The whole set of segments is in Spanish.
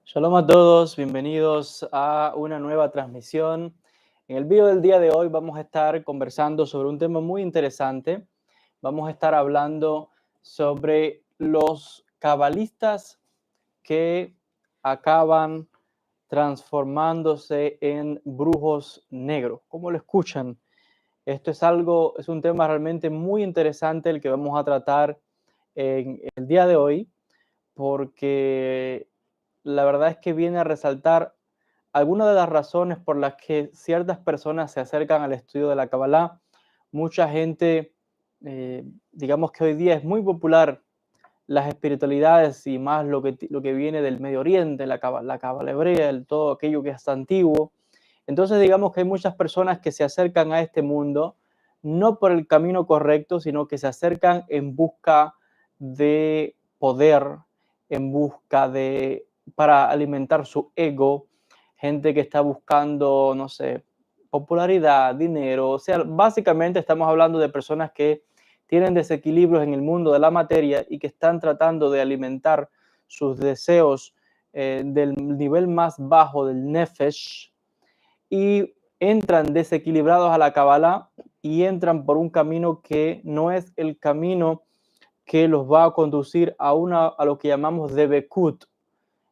Shalom a todos, bienvenidos a una nueva transmisión. En el video del día de hoy vamos a estar conversando sobre un tema muy interesante. Vamos a estar hablando sobre los cabalistas que acaban transformándose en brujos negros. ¿Cómo lo escuchan? Esto es un tema realmente muy interesante el que vamos a tratar en el día de hoy, porque la verdad es que viene a resaltar algunas de las razones por las que ciertas personas se acercan al estudio de la Kabbalah. Mucha gente, digamos que hoy día es muy popular las espiritualidades y más lo que viene del Medio Oriente, la Kabbalah hebrea, todo aquello que es antiguo. Entonces digamos que hay muchas personas que se acercan a este mundo no por el camino correcto, sino que se acercan en busca de poder, en busca de, para alimentar su ego, gente que está buscando, no sé, popularidad, dinero. O sea, básicamente estamos hablando de personas que tienen desequilibrios en el mundo de la materia y que están tratando de alimentar sus deseos del nivel más bajo del nefesh, y entran desequilibrados a la Kabbalah y entran por un camino que no es el camino que los va a conducir a lo que llamamos Debekut.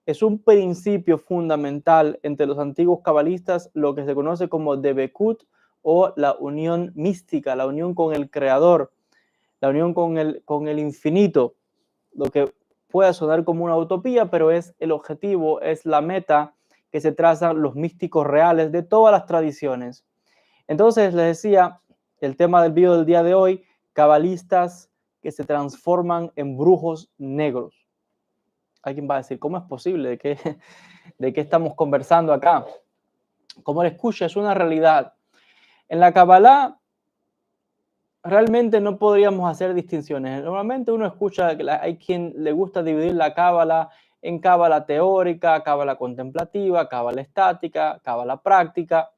Es un principio fundamental entre los antiguos cabalistas, lo que se conoce como Debekut, o la unión mística, la unión con el Creador, la unión con el infinito, lo que puede sonar como una utopía, pero es el objetivo, es la meta que se trazan los místicos reales de todas las tradiciones. Entonces, les decía, el tema del video del día de hoy, cabalistas que se transforman en brujos negros. Alguien va a decir, ¿cómo es posible? De qué estamos conversando acá? Como le escucha, es una realidad. En la Kabbalah realmente no podríamos hacer distinciones. Normalmente uno escucha que hay quien le gusta dividir la cábala en cábala teórica, cábala contemplativa, cábala estática, cábala práctica,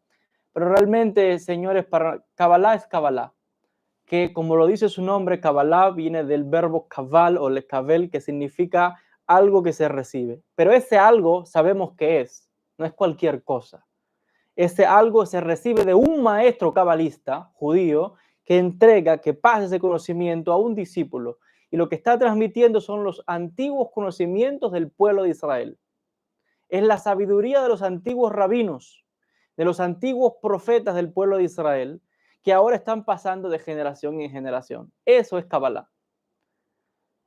pero realmente, señores, para cábala es cábala, que como lo dice su nombre, cábala viene del verbo kaval o lekabel, que significa algo que se recibe, pero ese algo sabemos que es, no es cualquier cosa. Ese algo se recibe de un maestro cabalista judío que entrega, que pasa ese conocimiento a un discípulo. Y lo que está transmitiendo son los antiguos conocimientos del pueblo de Israel. Es la sabiduría de los antiguos rabinos, de los antiguos profetas del pueblo de Israel, que ahora están pasando de generación en generación. Eso es Kabbalah.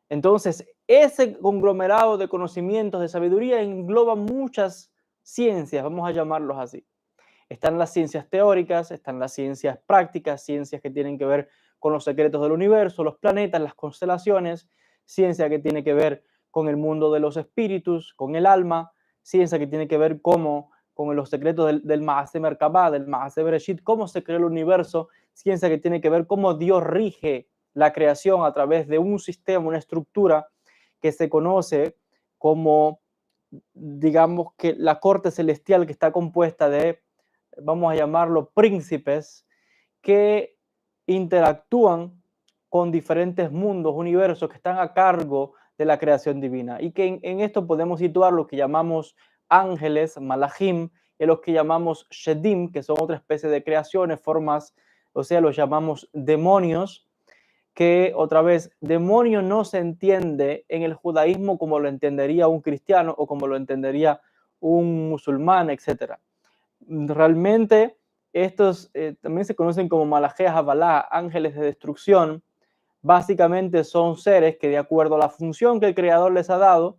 Entonces, ese conglomerado de conocimientos, de sabiduría, engloba muchas ciencias, vamos a llamarlos así. Están las ciencias teóricas, están las ciencias prácticas, ciencias que tienen que ver con los secretos del universo, los planetas, las constelaciones, ciencia que tiene que ver con el mundo de los espíritus, con el alma, ciencia que tiene que ver con los secretos del Maaseh Merkabah, del Maaseh Bereshit, cómo se creó el universo, ciencia que tiene que ver cómo Dios rige la creación a través de un sistema, una estructura que se conoce como, digamos, que la corte celestial, que está compuesta de, vamos a llamarlo, príncipes que interactúan con diferentes mundos, universos que están a cargo de la creación divina, y que en esto podemos situar lo que llamamos ángeles, malachim, y los que llamamos shedim, que son otra especie de creaciones, formas, o sea, los llamamos demonios, que otra vez, demonio no se entiende en el judaísmo como lo entendería un cristiano o como lo entendería un musulmán, etcétera. Realmente estos también se conocen como Malajías Abalá, ángeles de destrucción. Básicamente son seres que, de acuerdo a la función que el Creador les ha dado,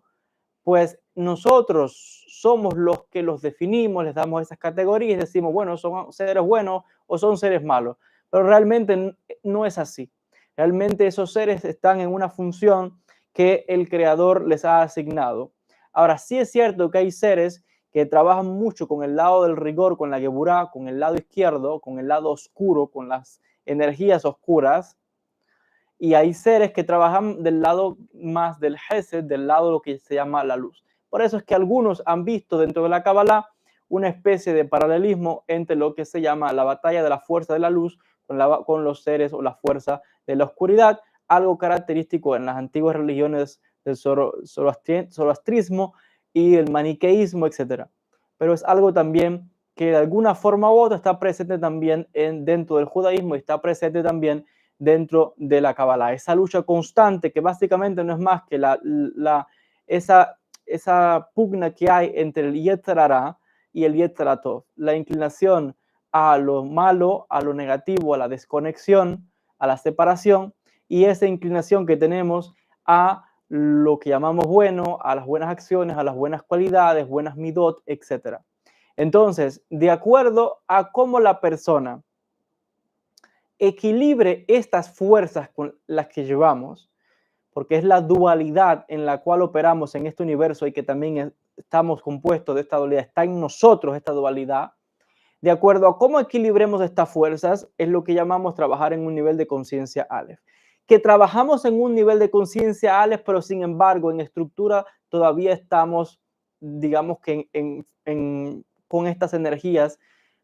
pues nosotros somos los que los definimos, les damos esas categorías y decimos, bueno, son seres buenos o son seres malos. Pero realmente no es así. Realmente esos seres están en una función que el Creador les ha asignado. Ahora, sí es cierto que hay seres que trabajan mucho con el lado del rigor, con la Geburá, con el lado izquierdo, con el lado oscuro, con las energías oscuras, y hay seres que trabajan del lado más del Hesed, del lado de lo que se llama la luz. Por eso es que algunos han visto dentro de la Kabbalah una especie de paralelismo entre lo que se llama la batalla de la fuerza de la luz con los seres o la fuerza de la oscuridad, algo característico en las antiguas religiones del zoroastrismo, y el maniqueísmo, etc. Pero es algo también que de alguna forma u otra está presente también dentro del judaísmo y está presente también dentro de la Kabbalah. Esa lucha constante que básicamente no es más que esa pugna que hay entre el Yetzer Hara y el Yetzer Tov, la inclinación a lo malo, a lo negativo, a la desconexión, a la separación, y esa inclinación que tenemos a lo que llamamos bueno, a las buenas acciones, a las buenas cualidades, buenas midot, etc. Entonces, de acuerdo a cómo la persona equilibre estas fuerzas con las que llevamos, porque es la dualidad en la cual operamos en este universo y que también estamos compuestos de esta dualidad, está en nosotros esta dualidad. De acuerdo a cómo equilibremos estas fuerzas, es lo que llamamos trabajar en un nivel de conciencia Aleph. Que trabajamos en un nivel de conciencia Aleph, pero sin embargo en estructura todavía estamos, digamos que con estas energías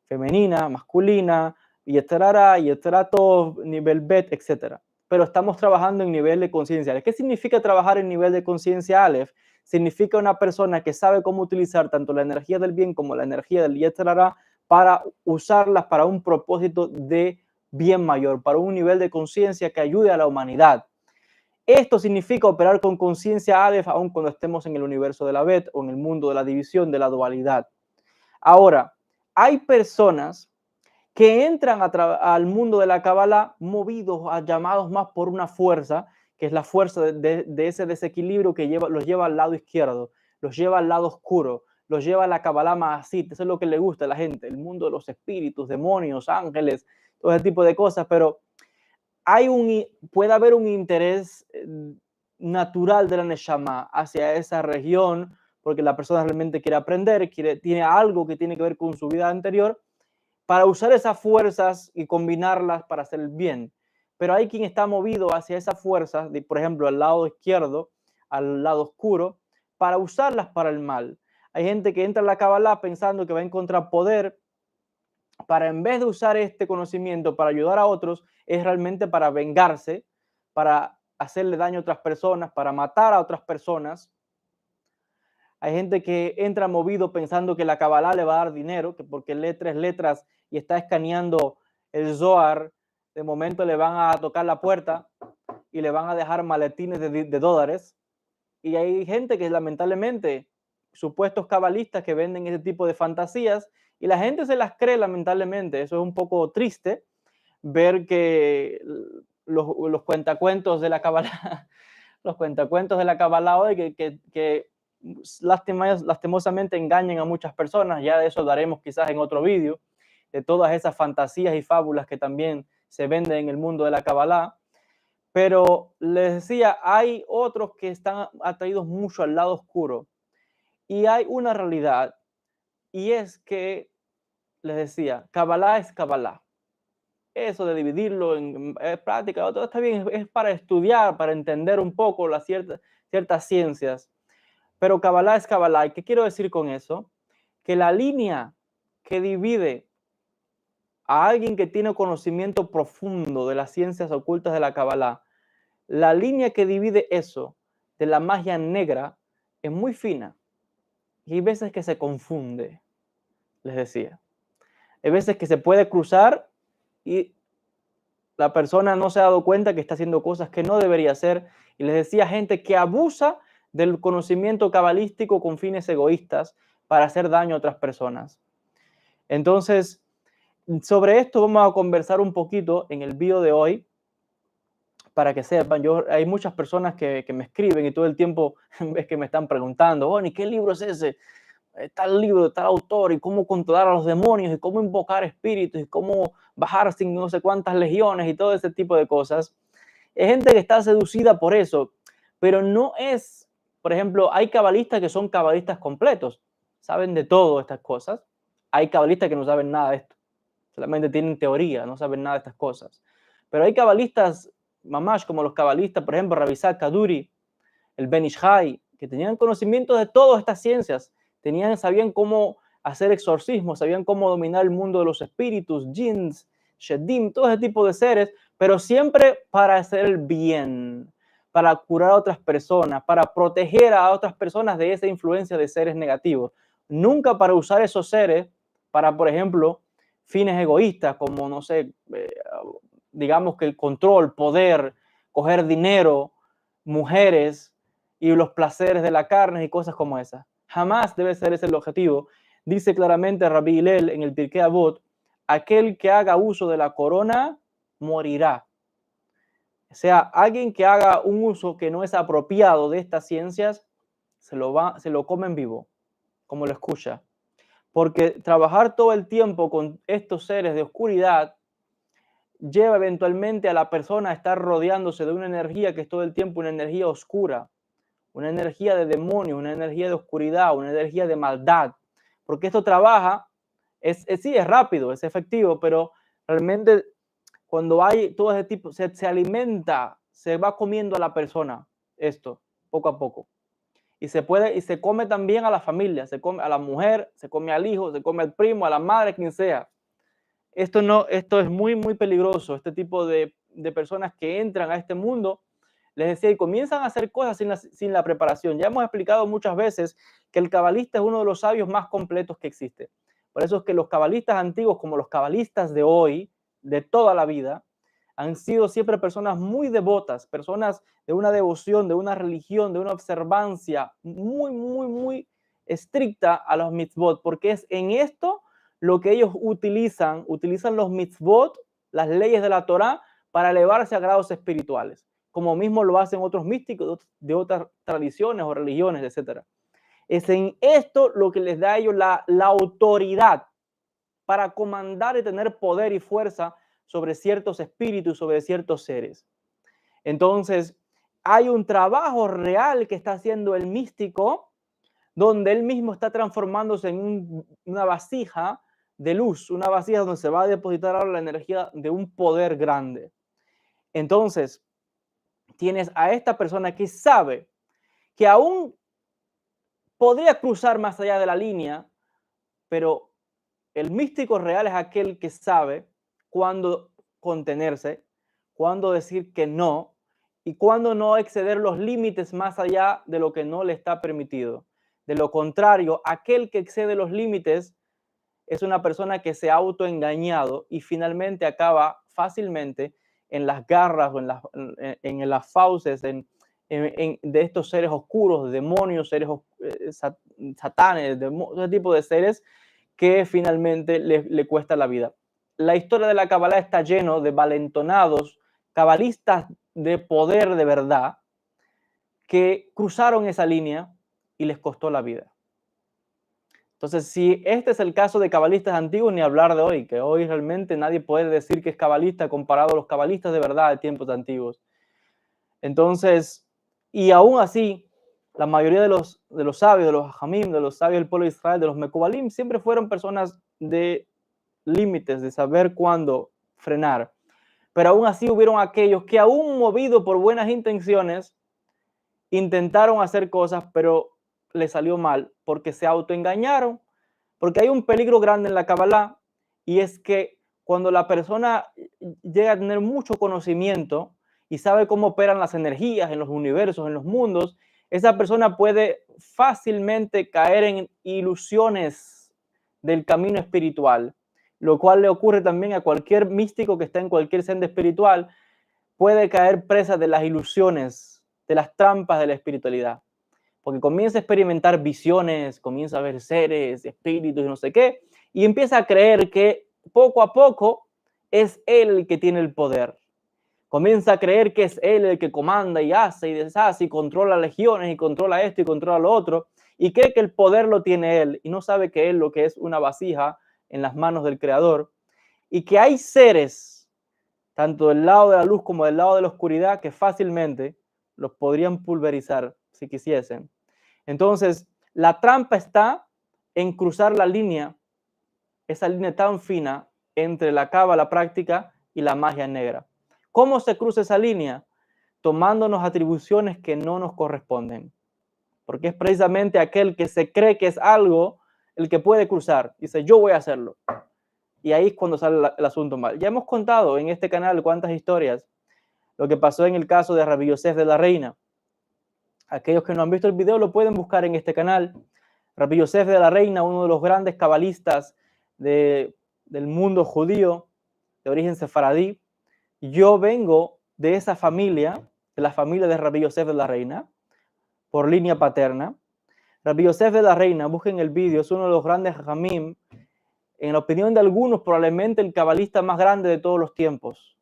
femenina, masculina, yeterara, yeterato, nivel bet, etc. Pero estamos trabajando en nivel de conciencia Aleph. ¿Qué significa trabajar en nivel de conciencia Aleph? Significa una persona que sabe cómo utilizar tanto la energía del bien como la energía del yeterara para usarlas para un propósito de bien mayor, para un nivel de conciencia que ayude a la humanidad. Esto significa operar con conciencia Aleph, aun cuando estemos en el universo de la Bet o en el mundo de la división, de la dualidad. Ahora, hay personas que entran al mundo de la Kabbalah movidos, llamados más por una fuerza, que es la fuerza de ese desequilibrio que los lleva al lado izquierdo, los lleva al lado oscuro, los lleva a la Kabbalah Mahasit. Eso es lo que le gusta a la gente, el mundo de los espíritus, demonios, ángeles, todo ese tipo de cosas, pero puede haber un interés natural de la Neshama hacia esa región, porque la persona realmente quiere aprender, tiene algo que tiene que ver con su vida anterior, para usar esas fuerzas y combinarlas para hacer el bien. Pero hay quien está movido hacia esas fuerzas, por ejemplo, al lado izquierdo, al lado oscuro, para usarlas para el mal. Hay gente que entra en la Kabbalah pensando que va a encontrar poder para, en vez de usar este conocimiento para ayudar a otros, es realmente para vengarse, para hacerle daño a otras personas, para matar a otras personas. Hay gente que entra movido pensando que la Kabbalah le va a dar dinero, que porque lee 3 letras y está escaneando el Zohar, de momento le van a tocar la puerta y le van a dejar maletines de dólares. Y hay gente que lamentablemente, supuestos cabalistas que venden ese tipo de fantasías y la gente se las cree lamentablemente. Eso es un poco triste ver que los cuentacuentos de la Kabbalah, los cuentacuentos de la Kabbalah hoy que lastimosamente engañan a muchas personas. Ya de eso daremos quizás en otro vídeo, de todas esas fantasías y fábulas que también se venden en el mundo de la Kabbalah. Pero les decía, hay otros que están atraídos mucho al lado oscuro. Y hay una realidad, y es que, les decía, Kabbalah es Kabbalah. Eso de dividirlo en práctica, todo está bien, es para estudiar, para entender un poco ciertas ciencias. Pero Kabbalah es Kabbalah. ¿Y qué quiero decir con eso? Que la línea que divide a alguien que tiene conocimiento profundo de las ciencias ocultas de la Kabbalah, la línea que divide eso de la magia negra es muy fina. Y hay veces que se confunde, les decía. Hay veces que se puede cruzar y la persona no se ha dado cuenta que está haciendo cosas que no debería hacer. Y les decía, gente que abusa del conocimiento cabalístico con fines egoístas para hacer daño a otras personas. Entonces, sobre esto vamos a conversar un poquito en el video de hoy, para que sepan. Hay muchas personas que me escriben y todo el tiempo es que me están preguntando, oh, ¿y qué libro es ese? Tal libro, tal autor, y cómo controlar a los demonios, y cómo invocar espíritus, y cómo bajar sin no sé cuántas legiones, y todo ese tipo de cosas. Hay gente que está seducida por eso, pero no es, por ejemplo, hay cabalistas que son cabalistas completos, saben de todo estas cosas. Hay cabalistas que no saben nada de esto, solamente tienen teoría, no saben nada de estas cosas. Pero hay cabalistas, mamash, como los cabalistas, por ejemplo, Rav Isaac Kaduri, el Ben Ish Hai, que tenían conocimiento de todas estas ciencias, sabían cómo hacer exorcismos, sabían cómo dominar el mundo de los espíritus, jinns, shedim, todo ese tipo de seres, pero siempre para hacer el bien, para curar a otras personas, para proteger a otras personas de esa influencia de seres negativos. Nunca para usar esos seres para, por ejemplo, fines egoístas, como, no sé, digamos que el control, poder, coger dinero, mujeres y los placeres de la carne y cosas como esas. Jamás debe ser ese el objetivo. Dice claramente Rabbi Hillel en el Pirkei Avot, aquel que haga uso de la corona morirá. O sea, alguien que haga un uso que no es apropiado de estas ciencias, se lo come en vivo, como lo escucha. Porque trabajar todo el tiempo con estos seres de oscuridad lleva eventualmente a la persona a estar rodeándose de una energía que es todo el tiempo una energía oscura, una energía de demonio, una energía de oscuridad, una energía de maldad. Porque esto trabaja, sí, es rápido, es efectivo, pero realmente cuando hay todo ese tipo, se alimenta, se va comiendo a la persona esto, poco a poco. Y se come también a la familia, se come a la mujer, se come al hijo, se come al primo, a la madre, quien sea. Esto es muy, muy peligroso, este tipo de personas que entran a este mundo, les decía, y comienzan a hacer cosas sin la preparación. Ya hemos explicado muchas veces que el cabalista es uno de los sabios más completos que existe. Por eso es que los cabalistas antiguos, como los cabalistas de hoy, de toda la vida, han sido siempre personas muy devotas, personas de una devoción, de una religión, de una observancia muy, muy, muy estricta a los mitzvot, porque es en esto lo que ellos utilizan los mitzvot, las leyes de la Torá, para elevarse a grados espirituales, como mismo lo hacen otros místicos de otras tradiciones o religiones, etc. Es en esto lo que les da a ellos la autoridad para comandar y tener poder y fuerza sobre ciertos espíritus, sobre ciertos seres. Entonces, hay un trabajo real que está haciendo el místico, donde él mismo está transformándose en una vasija de luz, una vasija donde se va a depositar ahora la energía de un poder grande. Entonces, tienes a esta persona que sabe que aún podría cruzar más allá de la línea, pero el místico real es aquel que sabe cuándo contenerse, cuándo decir que no y cuándo no exceder los límites más allá de lo que no le está permitido. De lo contrario, aquel que excede los límites es una persona que se ha autoengañado y finalmente acaba fácilmente en las garras o en las fauces de estos seres oscuros, demonios, seres satanes, ese tipo de seres que finalmente le cuesta la vida. La historia de la Kabbalah está lleno de valentonados cabalistas de poder de verdad que cruzaron esa línea y les costó la vida. Entonces, si este es el caso de cabalistas antiguos, ni hablar de hoy, que hoy realmente nadie puede decir que es cabalista comparado a los cabalistas de verdad de tiempos antiguos. Entonces, y aún así, la mayoría de los sabios, de los hajamim, de los sabios del pueblo de Israel, de los mekubalim, siempre fueron personas de límites, de saber cuándo frenar. Pero aún así hubieron aquellos que aún movidos por buenas intenciones, intentaron hacer cosas, pero les salió mal porque se autoengañaron, porque hay un peligro grande en la Kabbalah y es que cuando la persona llega a tener mucho conocimiento y sabe cómo operan las energías en los universos, en los mundos, esa persona puede fácilmente caer en ilusiones del camino espiritual, lo cual le ocurre también a cualquier místico que está en cualquier senda espiritual, puede caer presa de las ilusiones, de las trampas de la espiritualidad, porque comienza a experimentar visiones, comienza a ver seres, espíritus y no sé qué, y empieza a creer que poco a poco es él el que tiene el poder. Comienza a creer que es él el que comanda y hace y deshace y controla legiones y controla esto y controla lo otro, y cree que el poder lo tiene él y no sabe que él lo que es una vasija en las manos del Creador, y que hay seres, tanto del lado de la luz como del lado de la oscuridad, que fácilmente los podrían pulverizar si quisiesen. Entonces, la trampa está en cruzar la línea, esa línea tan fina entre la cábala práctica y la magia negra. ¿Cómo se cruza esa línea? Tomándonos atribuciones que no nos corresponden. Porque es precisamente aquel que se cree que es algo el que puede cruzar. Dice, yo voy a hacerlo. Y ahí es cuando sale el asunto mal. Ya hemos contado en este canal cuántas historias lo que pasó en el caso de Rabbi Yosef de la Reina. Aquellos que no han visto el video lo pueden buscar en este canal. Rabbi Yosef de la Reina, uno de los grandes cabalistas del mundo judío, de origen sefaradí. Yo vengo de esa familia, de la familia de Rabbi Yosef de la Reina, por línea paterna. Rabbi Yosef de la Reina, busquen el vídeo, es uno de los grandes jajamim, en la opinión de algunos, probablemente el cabalista más grande de todos los tiempos.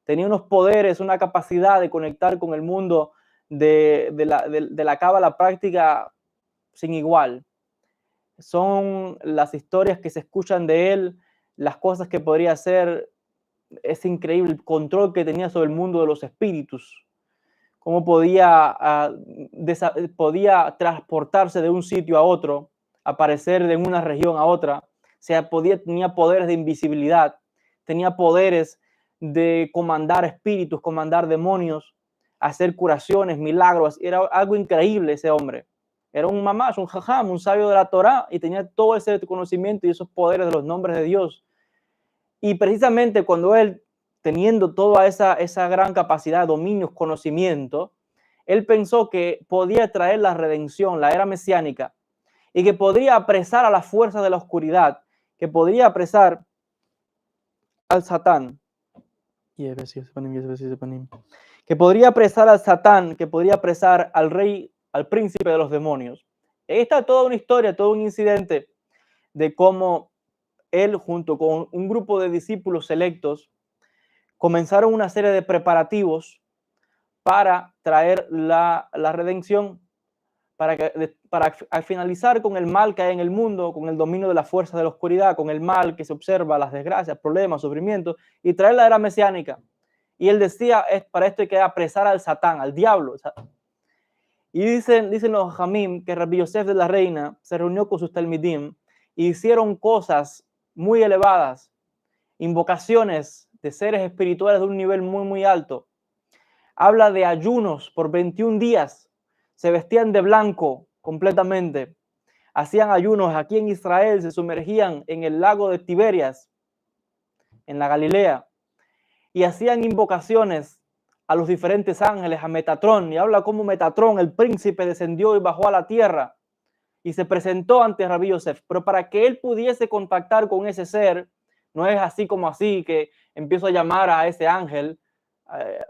Tenía unos poderes, una capacidad de conectar con el mundo de la cábala práctica sin igual. Son las historias que se escuchan de él, las cosas que podría hacer. Es increíble el control que tenía sobre el mundo de los espíritus, cómo podía transportarse de un sitio a otro, aparecer de una región a otra. O sea, tenía poderes de invisibilidad, tenía poderes de comandar espíritus, comandar demonios, hacer curaciones, milagros. Era algo increíble ese hombre. Era un mamash, un jajam, un sabio de la Torá, y tenía todo ese conocimiento y esos poderes de los nombres de Dios. Y precisamente cuando él, teniendo toda esa gran capacidad, dominios, conocimiento, él pensó que podía traer la redención, la era mesiánica, y que podría apresar a las fuerzas de la oscuridad, que podría apresar al Satán, que podría apresar al Satán, que podría apresar al rey, al príncipe de los demonios. Esta es toda una historia, todo un incidente de cómo él, junto con un grupo de discípulos selectos, comenzaron una serie de preparativos para traer la redención, para finalizar con el mal que hay en el mundo, con el dominio de la fuerza de la oscuridad, con el mal que se observa, las desgracias, problemas, sufrimientos, y traer la era mesiánica. Y él decía, para esto hay que apresar al Satán, al diablo. Y dicen los Jamim que Rabbi Yosef de la Reina se reunió con sus talmidim y hicieron cosas muy elevadas, invocaciones de seres espirituales de un nivel muy, muy alto. Habla de ayunos por 21 días, se vestían de blanco completamente, hacían ayunos. Aquí en Israel se sumergían en el lago de Tiberias, en la Galilea, y hacían invocaciones a los diferentes ángeles, a Metatrón, y habla como Metatrón, el príncipe, descendió y bajó a la tierra y se presentó ante Rabbi Yosef. Pero para que él pudiese contactar con ese ser, no es así como así que empiezo a llamar a ese ángel,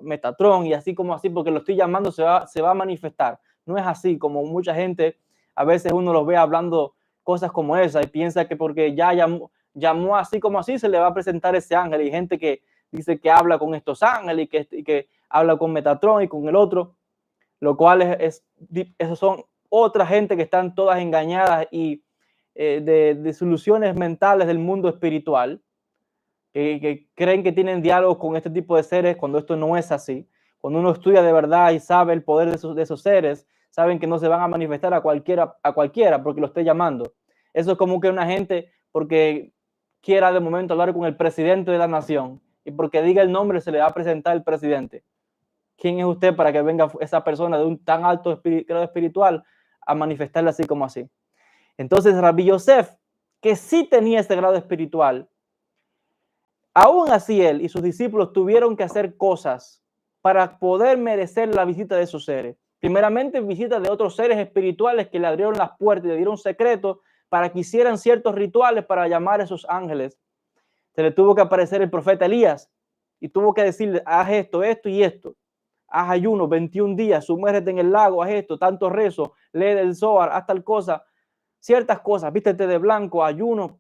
Metatrón, y así como así, porque lo estoy llamando, se va a manifestar. No es así como mucha gente, a veces uno los ve hablando cosas como esa y piensa que porque ya llamó así como así, se le va a presentar ese ángel. Y gente que dice que habla con estos ángeles y que habla con Metatrón y con el otro, lo cual esos son otra gente que están todas engañadas y de soluciones mentales del mundo espiritual, que creen que tienen diálogos con este tipo de seres cuando esto no es así. Cuando uno estudia de verdad y sabe el poder de esos seres, saben que no se van a manifestar a cualquiera porque lo esté llamando. Eso es como que una gente, porque quiera de momento hablar con el presidente de la nación y porque diga el nombre se le va a presentar el presidente. ¿Quién es usted para que venga esa persona de un tan alto grado espiritual a manifestarle así como así? Entonces Rabbi Yosef, que sí tenía ese grado espiritual, aún así él y sus discípulos tuvieron que hacer cosas para poder merecer la visita de esos seres. Primeramente, visita de otros seres espirituales que le abrieron las puertas y le dieron secretos para que hicieran ciertos rituales para llamar a esos ángeles. Se le tuvo que aparecer el profeta Elías y tuvo que decirle, haz esto, esto y esto. Haz ayuno 21 días, sumérgete en el lago, haz esto, tanto rezo, lee del Zohar, haz tal cosa, ciertas cosas, vístete de blanco, ayuno,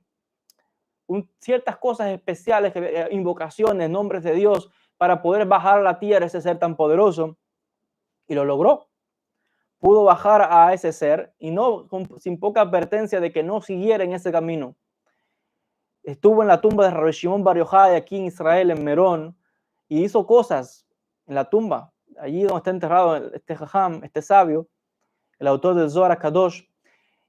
ciertas cosas especiales, invocaciones, nombres de Dios, para poder bajar a la tierra ese ser tan poderoso. Y lo logró. Pudo bajar a ese ser y sin poca advertencia de que no siguiera en ese camino. Estuvo en la tumba de Rabbi Shimon Bar Yochai aquí en Israel, en Merón, y hizo cosas en la tumba, allí donde está enterrado este jajam, este sabio, el autor del Zohar Kadosh.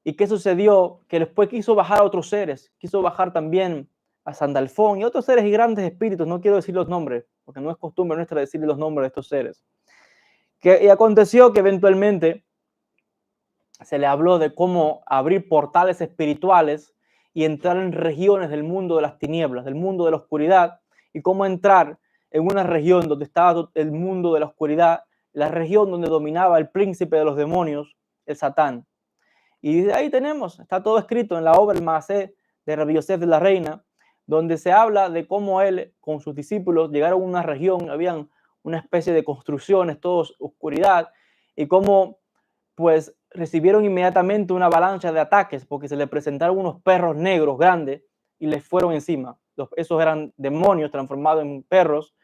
¿Y qué sucedió? Que después quiso bajar a otros seres, quiso bajar también a Sandalfón y otros seres y grandes espíritus. No quiero decir los nombres, porque no es costumbre nuestra decirle los nombres de estos seres. Y aconteció que eventualmente se le habló de cómo abrir portales espirituales y entrar en regiones del mundo de las tinieblas, del mundo de la oscuridad, y cómo entrar en una región donde estaba el mundo de la oscuridad, la región donde dominaba el príncipe de los demonios, el Satán. Y ahí tenemos, está todo escrito en la obra El Maaseh de Rabbi Yosef de la Reina, donde se habla de cómo él con sus discípulos llegaron a una región, habían una especie de construcciones, todo oscuridad, y cómo pues recibieron inmediatamente una avalancha de ataques porque se les presentaron unos perros negros grandes y les fueron encima. Esos eran demonios transformados en perros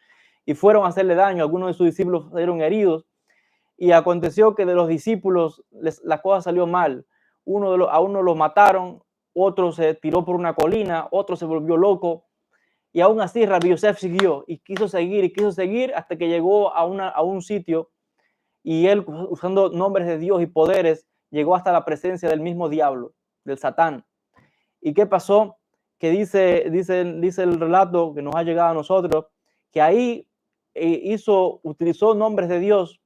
y fueron a hacerle daño. Algunos de sus discípulos salieron heridos y aconteció que de los discípulos la cosa salió mal. A uno lo mataron, otro se tiró por una colina, otro se volvió loco y aún así Rabbi Yosef siguió y quiso seguir hasta que llegó a un sitio y él, usando nombres de Dios y poderes, llegó hasta la presencia del mismo diablo, del Satán. ¿Y qué pasó? Que dice el relato que nos ha llegado a nosotros, que ahí utilizó nombres de Dios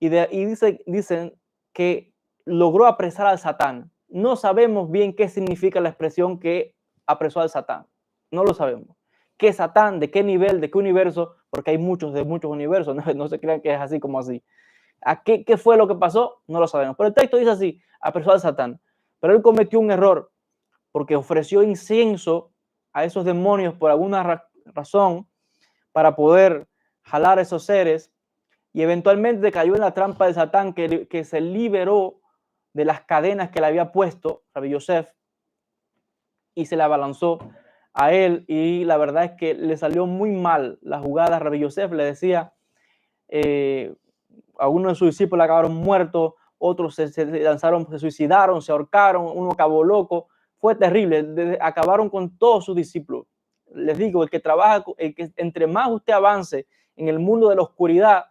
y dicen que logró apresar al Satán. No sabemos bien qué significa la expresión que apresó al Satán. No lo sabemos. ¿Qué Satán? ¿De qué nivel? ¿De qué universo? Porque hay muchos de muchos universos. No se crean que es así como así. ¿Qué fue lo que pasó? No lo sabemos. Pero el texto dice así, apresó al Satán. Pero él cometió un error porque ofreció incienso a esos demonios por alguna razón para poder jalar a esos seres y eventualmente cayó en la trampa de Satán que se liberó de las cadenas que le había puesto Rabbi Yosef y se la abalanzó a él y la verdad es que le salió muy mal la jugada. Rabbi Yosef le decía algunos de sus discípulos acabaron muertos, otros se lanzaron, se suicidaron, se ahorcaron, uno acabó loco. Fue terrible, acabaron con todos sus discípulos. Les digo, el que entre más usted avance en el mundo de la oscuridad,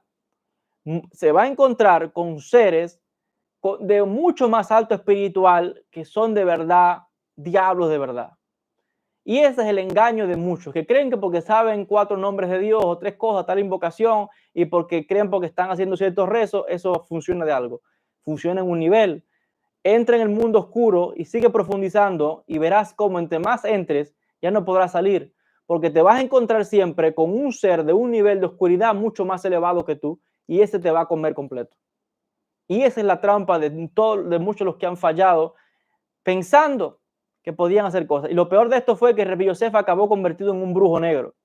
se va a encontrar con seres de mucho más alto espiritual que son de verdad diablos de verdad. Y ese es el engaño de muchos, que creen que porque saben 4 nombres de Dios o 3 cosas, tal invocación, y porque creen porque están haciendo ciertos rezos, eso funciona de algo. Funciona en un nivel. Entra en el mundo oscuro y sigue profundizando y verás cómo entre más entres, ya no podrás salir, porque te vas a encontrar siempre con un ser de un nivel de oscuridad mucho más elevado que tú y ese te va a comer completo. Y esa es la trampa de muchos de los que han fallado pensando que podían hacer cosas. Y lo peor de esto fue que Rabbi Yosef acabó convertido en un brujo negro,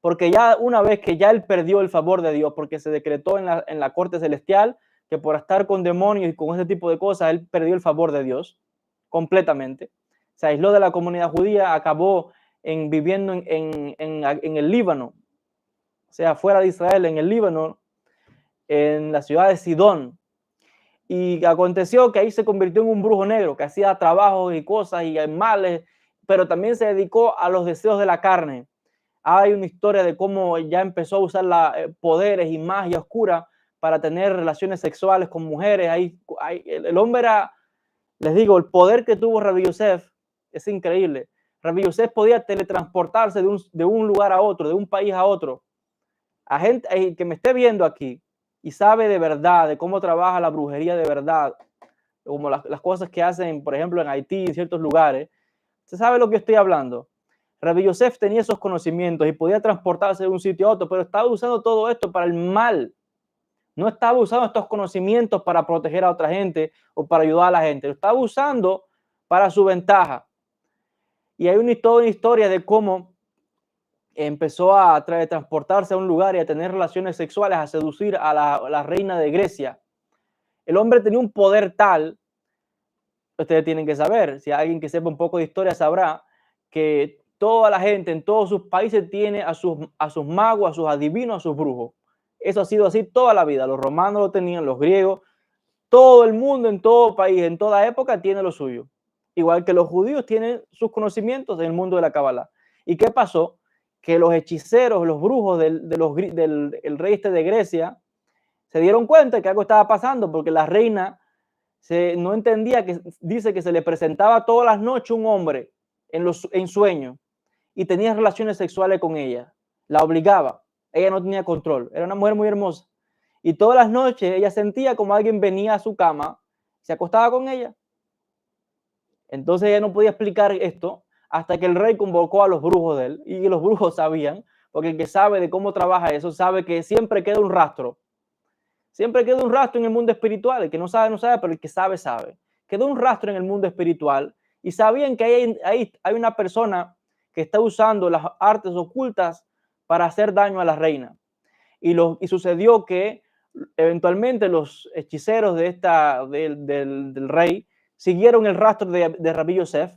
porque ya una vez que ya él perdió el favor de Dios, porque se decretó en la corte celestial que por estar con demonios y con ese tipo de cosas, él perdió el favor de Dios completamente. Se aisló de la comunidad judía, acabó viviendo en el Líbano, o sea, fuera de Israel, en el Líbano, en la ciudad de Sidón. Y aconteció que ahí se convirtió en un brujo negro que hacía trabajos y cosas y males, pero también se dedicó a los deseos de la carne. Hay una historia de cómo ya empezó a usar poderes y magia oscura para tener relaciones sexuales con mujeres. El hombre era, les digo, el poder que tuvo Rabbi Yosef es increíble. Rabbi Yosef podía teletransportarse de un lugar a otro, de un país a otro. A gente que me esté viendo aquí y sabe de verdad de cómo trabaja la brujería de verdad, como las cosas que hacen, por ejemplo, en Haití, en ciertos lugares, se sabe lo que estoy hablando. Rabbi Yosef tenía esos conocimientos y podía transportarse de un sitio a otro, pero estaba usando todo esto para el mal. No estaba usando estos conocimientos para proteger a otra gente o para ayudar a la gente. Lo estaba usando para su ventaja. Y hay una historia de cómo empezó a transportarse a un lugar y a tener relaciones sexuales, a seducir a la reina de Grecia. El hombre tenía un poder tal, ustedes tienen que saber, si alguien que sepa un poco de historia sabrá que toda la gente en todos sus países tiene a sus magos, a sus adivinos, a sus brujos. Eso ha sido así toda la vida. Los romanos lo tenían, los griegos, todo el mundo en todo país, en toda época tiene lo suyo. Igual que los judíos tienen sus conocimientos en el mundo de la Kabbalah. ¿Y qué pasó? Que los hechiceros, los brujos del rey de Grecia se dieron cuenta de que algo estaba pasando porque la reina no entendía que dice que se le presentaba todas las noches un hombre en sueño y tenía relaciones sexuales con ella. La obligaba. Ella no tenía control. Era una mujer muy hermosa. Y todas las noches ella sentía como alguien venía a su cama, se acostaba con ella. Entonces ella no podía explicar esto hasta que el rey convocó a los brujos de él y los brujos sabían porque el que sabe de cómo trabaja eso sabe que siempre queda un rastro. Siempre queda un rastro en el mundo espiritual. El que no sabe, no sabe, pero el que sabe, sabe. Quedó un rastro en el mundo espiritual y sabían que hay una persona que está usando las artes ocultas para hacer daño a la reina. Y sucedió que eventualmente los hechiceros del rey siguieron el rastro de Rabí Yosef.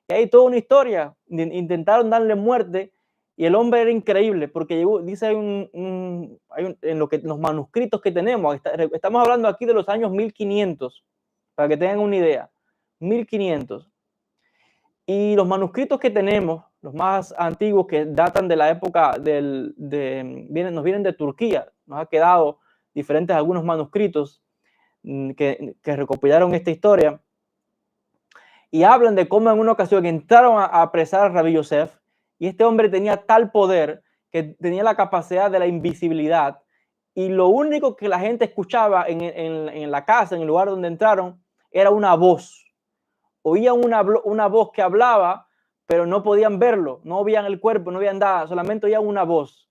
Y hay toda una historia. Intentaron darle muerte y el hombre era increíble porque llegó, dice, en los manuscritos que tenemos, estamos hablando aquí de los años 1500, para que tengan una idea, 1500. Y los manuscritos que tenemos, los más antiguos que datan de la época nos vienen de Turquía, nos ha quedado diferentes algunos manuscritos que recopilaron esta historia y hablan de cómo en una ocasión entraron a apresar a Rabí Yosef y este hombre tenía tal poder que tenía la capacidad de la invisibilidad y lo único que la gente escuchaba en la casa, en el lugar donde entraron, era una voz. Oían una voz que hablaba, pero no podían verlo, no veían el cuerpo, no veían nada, solamente oían una voz,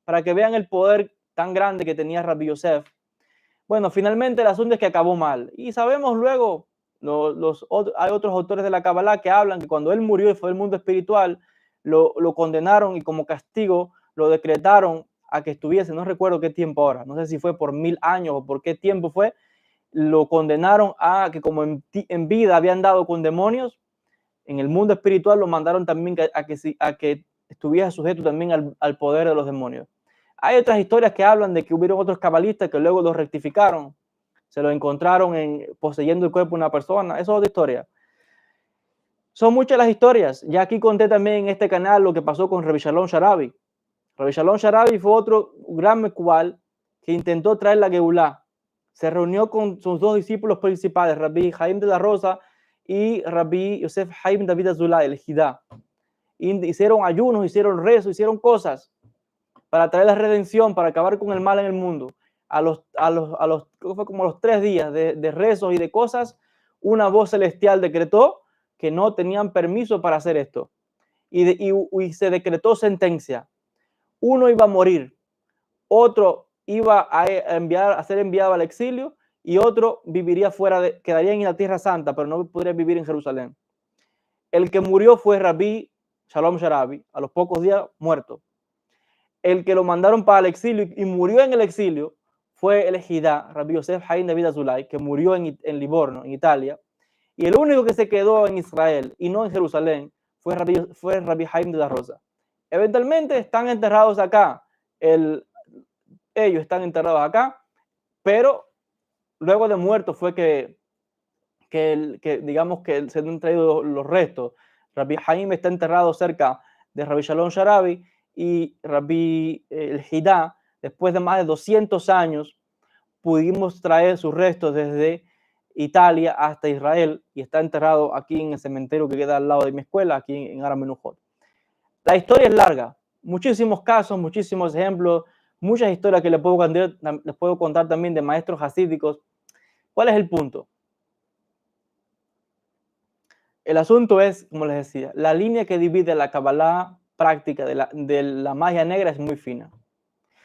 para que vean el poder tan grande que tenía Rabí Yosef. Bueno, finalmente el asunto es que acabó mal. Y sabemos luego, hay otros autores de la Kabbalah que hablan que cuando él murió y fue al mundo espiritual, lo condenaron y como castigo lo decretaron a que estuviese, no recuerdo qué tiempo ahora, no sé si fue por 1000 años o por qué tiempo fue, lo condenaron a que como en vida habían dado con demonios, en el mundo espiritual lo mandaron también a que estuviese sujeto también al poder de los demonios. Hay otras historias que hablan de que hubieron otros cabalistas que luego los rectificaron, se lo encontraron poseyendo el cuerpo de una persona, eso es otra historia. Son muchas las historias. Ya aquí conté también en este canal lo que pasó con Rabbi Shalom Sharabi. Rabbi Shalom Sharabi fue otro gran mecual que intentó traer la Geulá. Se reunió con sus dos discípulos principales, Rabbi Haim de la Rosa y Rabbi Yosef Haim David Azulay, el Jidá. Hicieron ayunos, hicieron rezos, hicieron cosas para traer la redención, para acabar con el mal en el mundo. Fue como los 3 días de rezos y de cosas, una voz celestial decretó que no tenían permiso para hacer esto. Y se decretó sentencia. Uno iba a morir, otro iba a ser enviado al exilio y otro viviría quedaría en la Tierra Santa, pero no podría vivir en Jerusalén. El que murió fue Rabbi Shalom Sharabi, a los pocos días muerto. El que lo mandaron para el exilio y murió en el exilio fue el Jidá, Rabbi Yosef Haim David Azulay, que murió en Livorno, en Italia. Y el único que se quedó en Israel y no en Jerusalén fue Rabbi Haim de la Rosa. Eventualmente están enterrados acá. Ellos están enterrados acá, pero luego de muertos fue que digamos que se han traído los restos. Rabbi Haim está enterrado cerca de Rabbi Shalom Sharabi y Rabbi el Jidá, después de más de 200 años, pudimos traer sus restos desde Italia hasta Israel y está enterrado aquí en el cementerio que queda al lado de mi escuela, aquí en Ara Menujot. La historia es larga, muchísimos casos, muchísimos ejemplos, muchas historias que les puedo contar también de maestros hasídicos. ¿Cuál es el punto? El asunto es, como les decía, la línea que divide la Kabbalah práctica de la magia negra es muy fina.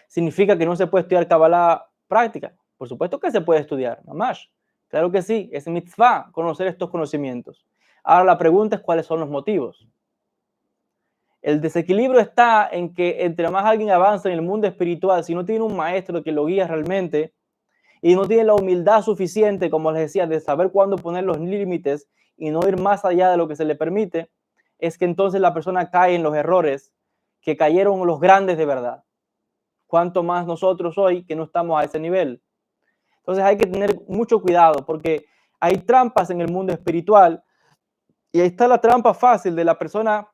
¿Significa que no se puede estudiar Kabbalah práctica? Por supuesto que se puede estudiar, mamash. Claro que sí, es mitzvah conocer estos conocimientos. Ahora la pregunta es cuáles son los motivos. El desequilibrio está en que entre más alguien avanza en el mundo espiritual, si no tiene un maestro que lo guía realmente y no tiene la humildad suficiente, como les decía, de saber cuándo poner los límites y no ir más allá de lo que se le permite, es que entonces la persona cae en los errores que cayeron los grandes de verdad. Cuanto más nosotros hoy que no estamos a ese nivel. Entonces hay que tener mucho cuidado porque hay trampas en el mundo espiritual y ahí está la trampa fácil de la persona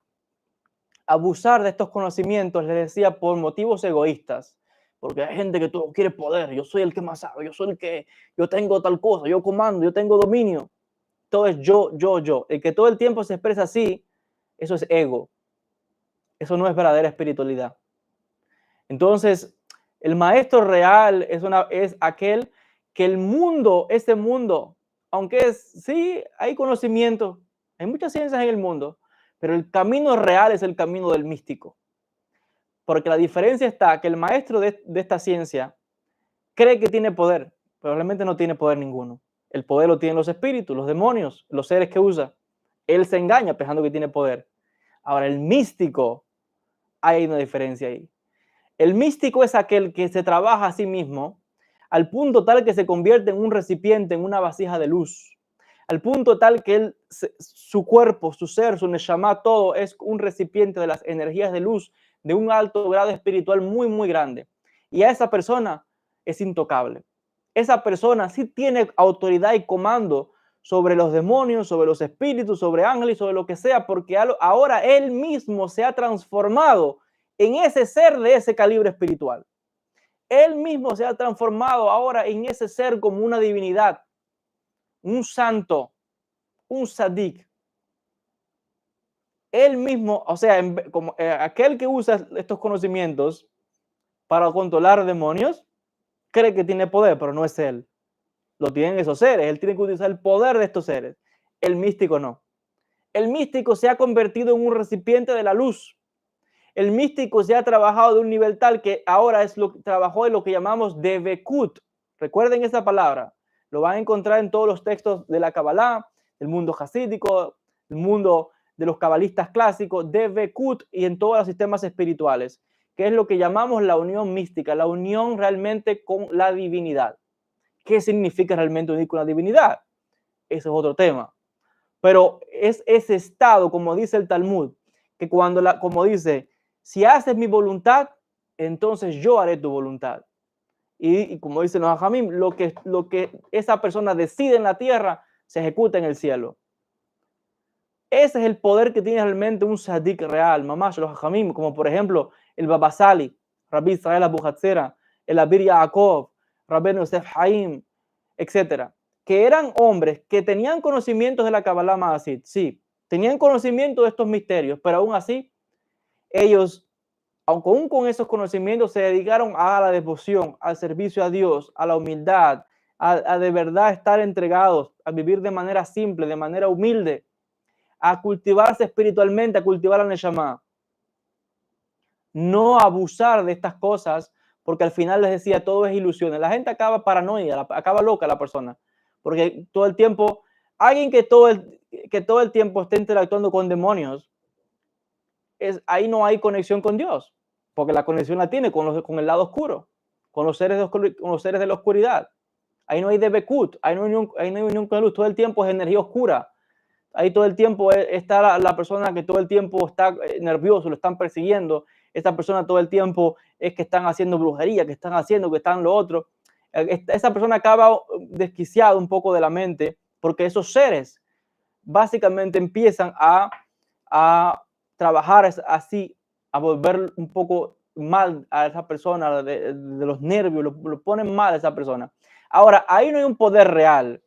abusar de estos conocimientos, les decía, por motivos egoístas. Porque hay gente que todo quiere poder, yo soy el que más sabe, yo soy el que, yo tengo tal cosa, yo comando, yo tengo dominio. Todo es yo. El que todo el tiempo se expresa así, eso es ego. Eso no es verdadera espiritualidad. Entonces, el maestro real es aquel que ese mundo, aunque sí, hay conocimiento, hay muchas ciencias en el mundo, pero el camino real es el camino del místico. Porque la diferencia está que el maestro de esta ciencia cree que tiene poder, pero realmente no tiene poder ninguno. El poder lo tienen los espíritus, los demonios, los seres que usa. Él se engaña pensando que tiene poder. Ahora, el místico, hay una diferencia ahí. El místico es aquel que se trabaja a sí mismo al punto tal que se convierte en un recipiente, en una vasija de luz. Al punto tal que él, su cuerpo, su ser, su neshama, todo es un recipiente de las energías de luz de un alto grado espiritual muy, muy grande. Y a esa persona es intocable. Esa persona sí tiene autoridad y comando sobre los demonios, sobre los espíritus, sobre ángeles, sobre lo que sea, porque ahora él mismo se ha transformado en ese ser de ese calibre espiritual. Él mismo se ha transformado ahora en ese ser como una divinidad, un santo, un sadik. Él mismo, o sea, como aquel que usa estos conocimientos para controlar demonios, cree que tiene poder, pero no es él. Lo tienen esos seres. Él tiene que utilizar el poder de estos seres. El místico no. El místico se ha convertido en un recipiente de la luz. El místico se ha trabajado de un nivel tal que ahora trabajó en lo que llamamos Devekut. Recuerden esa palabra. Lo van a encontrar en todos los textos de la Kabbalah, del mundo hasídico, del mundo de los cabalistas clásicos, Devekut, y en todos los sistemas espirituales, que es lo que llamamos la unión mística, la unión realmente con la divinidad. ¿Qué significa realmente unir con la divinidad? Ese es otro tema. Pero es ese estado, como dice el Talmud, que como dice, si haces mi voluntad, entonces yo haré tu voluntad. Y como dicen los hajamim, lo que esa persona decide en la tierra, se ejecuta en el cielo. Ese es el poder que tiene realmente un sadik real, mamash, los hajamim, como por ejemplo el Baba Sali, Rabbi Israel Abu Hatzera, el Abir Yaakov, Rabbi Yosef Haim, etc. Que eran hombres que tenían conocimientos de la Kabbalah Maasit, sí, tenían conocimiento de estos misterios, pero aún así, ellos, aún con esos conocimientos, se dedicaron a la devoción, al servicio a Dios, a la humildad, a de verdad estar entregados, a vivir de manera simple, de manera humilde, a cultivarse espiritualmente, a cultivar la Neshama. No abusar de estas cosas, porque al final les decía, todo es ilusiones. La gente acaba paranoia, acaba loca la persona, porque todo el tiempo, alguien que todo el tiempo esté interactuando con demonios, ahí no hay conexión con Dios, porque la conexión la tiene con el lado oscuro, con los seres de la oscuridad. Ahí no hay debekut, ahí no hay unión con luz, todo el tiempo es energía oscura. Ahí todo el tiempo está la persona que todo el tiempo está nervioso, lo están persiguiendo. Esta persona todo el tiempo es que están haciendo brujería, que están lo otro. Esa persona acaba desquiciada un poco de la mente porque esos seres básicamente empiezan a trabajar así, a volver un poco mal a esa persona, de los nervios, lo ponen mal a esa persona. Ahora, ahí no hay un poder real.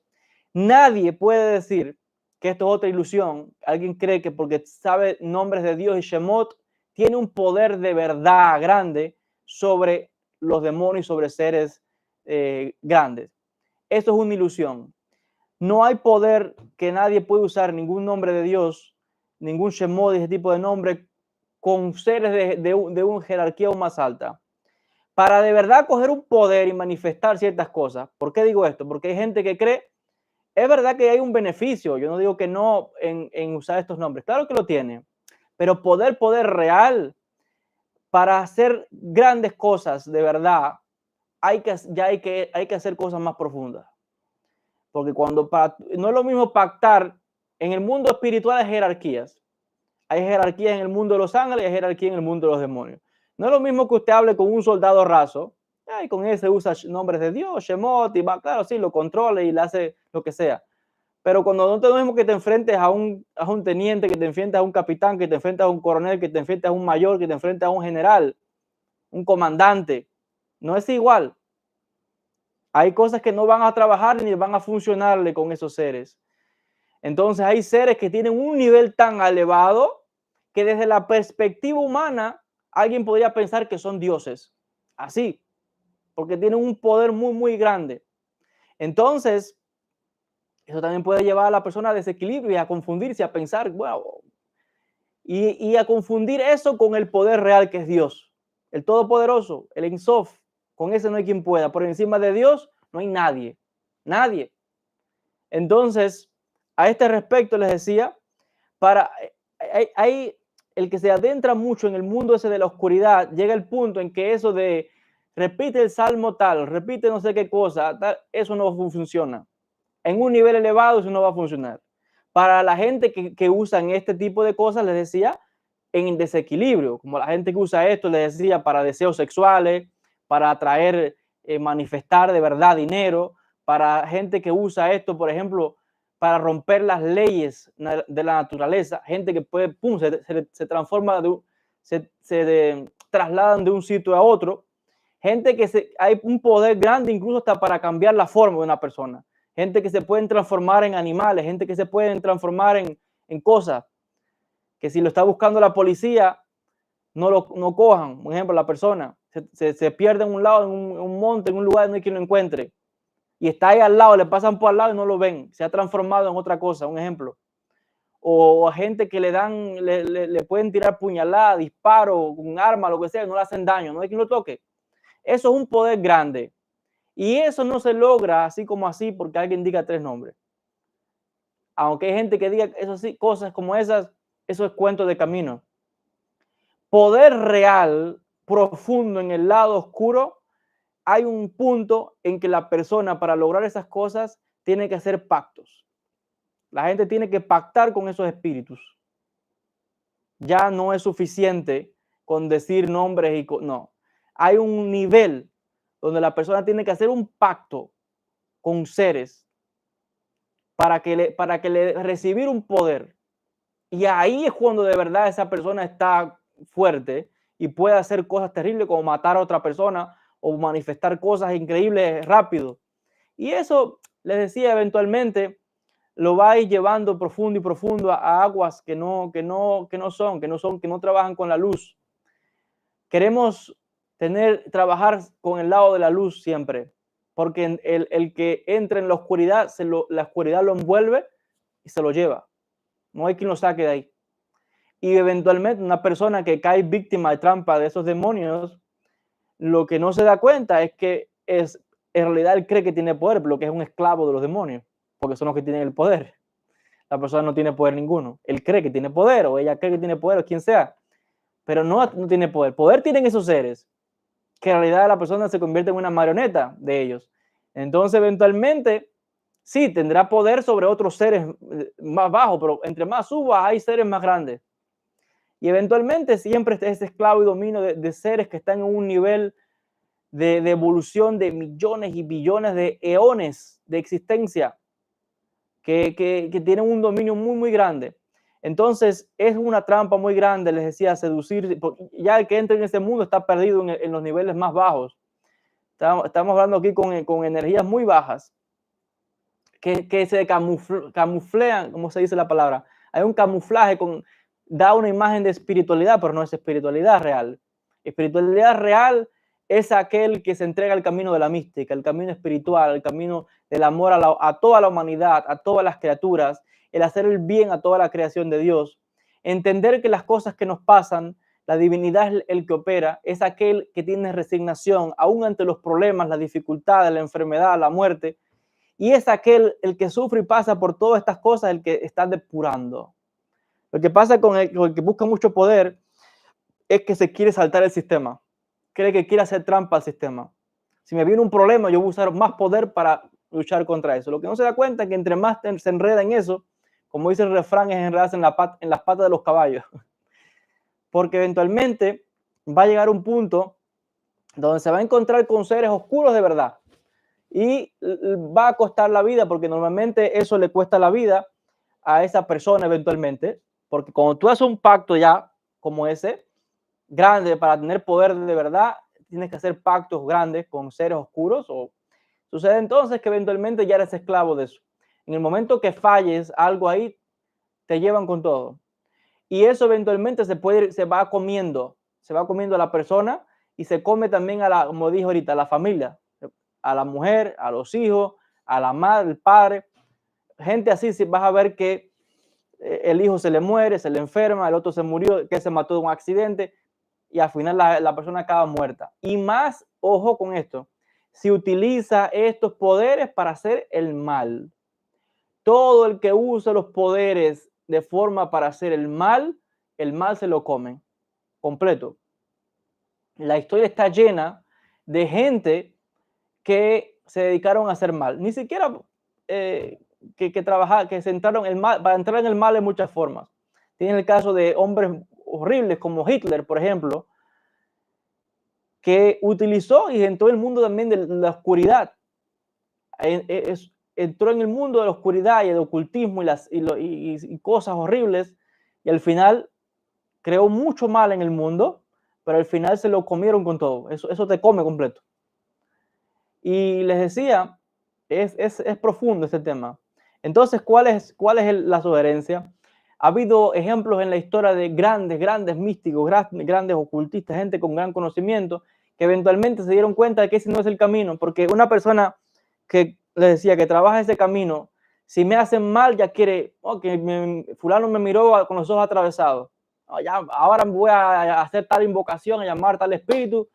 Nadie puede decir que esto es otra ilusión. Alguien cree que porque sabe nombres de Dios y Shemot, tiene un poder de verdad grande sobre los demonios y sobre seres grandes. Eso es una ilusión. No hay poder que nadie puede usar ningún nombre de Dios, ningún Shemot, ese tipo de nombre, con seres de una jerarquía aún más alta. Para de verdad coger un poder y manifestar ciertas cosas. ¿Por qué digo esto? Porque hay gente que cree. Es verdad que hay un beneficio, yo no digo que no en usar estos nombres, claro que lo tiene, pero poder real para hacer grandes cosas de verdad, hay que hacer cosas más profundas. Porque no es lo mismo pactar, en el mundo espiritual hay jerarquías. Hay jerarquías en el mundo de los ángeles y hay jerarquía en el mundo de los demonios. No es lo mismo que usted hable con un soldado raso, y con ese usa nombres de Dios, Shemot, y va, claro, sí, lo controla y le hace lo que sea. Pero cuando no te lo mismo que te enfrentes a un teniente, que te enfrentes a un capitán, que te enfrentes a un coronel, que te enfrentes a un mayor, que te enfrentes a un general, un comandante, no es igual. Hay cosas que no van a trabajar ni van a funcionarle con esos seres. Entonces hay seres que tienen un nivel tan elevado que desde la perspectiva humana alguien podría pensar que son dioses. Así, porque tienen un poder muy, muy grande. Entonces, eso también puede llevar a la persona a desequilibrio y a confundirse, a pensar, wow, y a confundir eso con el poder real que es Dios. el Todopoderoso, el Ein Sof. Con ese no hay quien pueda. Por encima de Dios no hay nadie. Nadie. Entonces, a este respecto les decía, hay el que se adentra mucho en el mundo ese de la oscuridad, llega el punto en que eso de repite el salmo tal, repite no sé qué cosa, tal, eso no funciona. En un nivel elevado eso no va a funcionar. Para la gente que usan este tipo de cosas, les decía, en desequilibrio, como la gente que usa esto, les decía, para deseos sexuales, para atraer, manifestar de verdad dinero, para gente que usa esto, por ejemplo, para romper las leyes de la naturaleza, gente que puede, pum, se transforma, trasladan de un sitio a otro, gente que hay un poder grande incluso hasta para cambiar la forma de una persona, gente que se pueden transformar en animales, gente que se pueden transformar en cosas, que si lo está buscando la policía, no cojan, por ejemplo, la persona se pierde en un lado, en un monte, en un lugar donde no hay quien lo encuentre, y está ahí al lado, le pasan por al lado y no lo ven, se ha transformado en otra cosa, un ejemplo. O a gente que le pueden tirar puñalada, disparo, un arma, lo que sea, y no le hacen daño, no hay quien lo toque. Eso es un poder grande. Y eso no se logra así como así porque alguien diga 3 nombres. Aunque hay gente que diga eso sí, cosas como esas, eso es cuento de camino. Poder real, profundo en el lado oscuro, hay un punto en que la persona para lograr esas cosas tiene que hacer pactos. La gente tiene que pactar con esos espíritus. Ya no es suficiente con decir nombres no. Hay un nivel donde la persona tiene que hacer un pacto con seres para que le recibir un poder. Y ahí es cuando de verdad esa persona está fuerte y puede hacer cosas terribles como matar a otra persona o manifestar cosas increíbles rápido. Y eso, les decía, eventualmente lo va a ir llevando profundo y profundo a aguas que no trabajan con la luz. Queremos trabajar con el lado de la luz siempre, porque el que entra en la oscuridad, la oscuridad lo envuelve y se lo lleva. No hay quien lo saque de ahí. Y eventualmente una persona que cae víctima de trampa de esos demonios, lo que no se da cuenta es que en realidad él cree que tiene poder, pero que es un esclavo de los demonios, porque son los que tienen el poder. La persona no tiene poder ninguno. Él cree que tiene poder, o ella cree que tiene poder, o quien sea, pero no tiene poder. Poder tienen esos seres, que en realidad la persona se convierte en una marioneta de ellos. Entonces, eventualmente, sí, tendrá poder sobre otros seres más bajos, pero entre más suba, hay seres más grandes. Y eventualmente siempre es esclavo y dominio de seres que están en un nivel de evolución de millones y billones de eones de existencia, que tienen un dominio muy, muy grande. Entonces es una trampa muy grande, les decía, seducir. Ya el que entra en ese mundo está perdido en los niveles más bajos. Estamos hablando aquí con energías muy bajas, que se camuflean, ¿cómo se dice la palabra? Hay un camuflaje, da una imagen de espiritualidad, pero no es espiritualidad real. Espiritualidad real es aquel que se entrega al camino de la mística, el camino espiritual, el camino del amor a toda la humanidad, a todas las criaturas, el hacer el bien a toda la creación de Dios, entender que las cosas que nos pasan, la divinidad es el que opera, es aquel que tiene resignación aún ante los problemas, las dificultades, la enfermedad, la muerte, y es aquel el que sufre y pasa por todas estas cosas, el que está depurando. Lo que pasa con el que busca mucho poder es que se quiere saltar el sistema, cree que quiere hacer trampa al sistema. Si me viene un problema, yo voy a usar más poder para luchar contra eso. Lo que no se da cuenta es que entre más se enreda en eso, como dice el refrán, es enredarse en las patas de los caballos. Porque eventualmente va a llegar un punto donde se va a encontrar con seres oscuros de verdad. Y va a costar la vida, porque normalmente eso le cuesta la vida a esa persona eventualmente, porque cuando tú haces un pacto ya como ese, grande, para tener poder de verdad, tienes que hacer pactos grandes con seres oscuros, o sucede entonces que eventualmente ya eres esclavo de eso. En el momento que falles algo ahí, te llevan con todo. Y eso eventualmente se va comiendo a la persona y se come también como dije ahorita, a la familia, a la mujer, a los hijos, a la madre, el padre. Gente así, si vas a ver que el hijo se le muere, se le enferma, el otro se murió, que se mató de un accidente. y al final la persona acaba muerta. Y más, ojo con esto, si utiliza estos poderes para hacer el mal. Todo el que usa los poderes de forma para hacer el mal se lo comen completo. La historia está llena de gente que se dedicaron a hacer mal. Ni siquiera que se entraron el mal, para entrar en el mal en muchas formas. Tiene el caso de hombres horribles como Hitler, por ejemplo, que utilizó y entró en el mundo también de la oscuridad. Entró en el mundo de la oscuridad y el ocultismo y cosas horribles, y al final creó mucho mal en el mundo, pero al final se lo comieron con todo. Eso te come completo. Y les decía, es profundo este tema. Entonces, ¿cuál es la sugerencia? Ha habido ejemplos en la historia de grandes místicos, grandes ocultistas, gente con gran conocimiento, que eventualmente se dieron cuenta de que ese no es el camino, porque una persona que les decía que trabaja ese camino, si me hacen mal, ya quiere, fulano me miró con los ojos atravesados. Ya, ahora voy a hacer tal invocación, a llamar tal espíritu,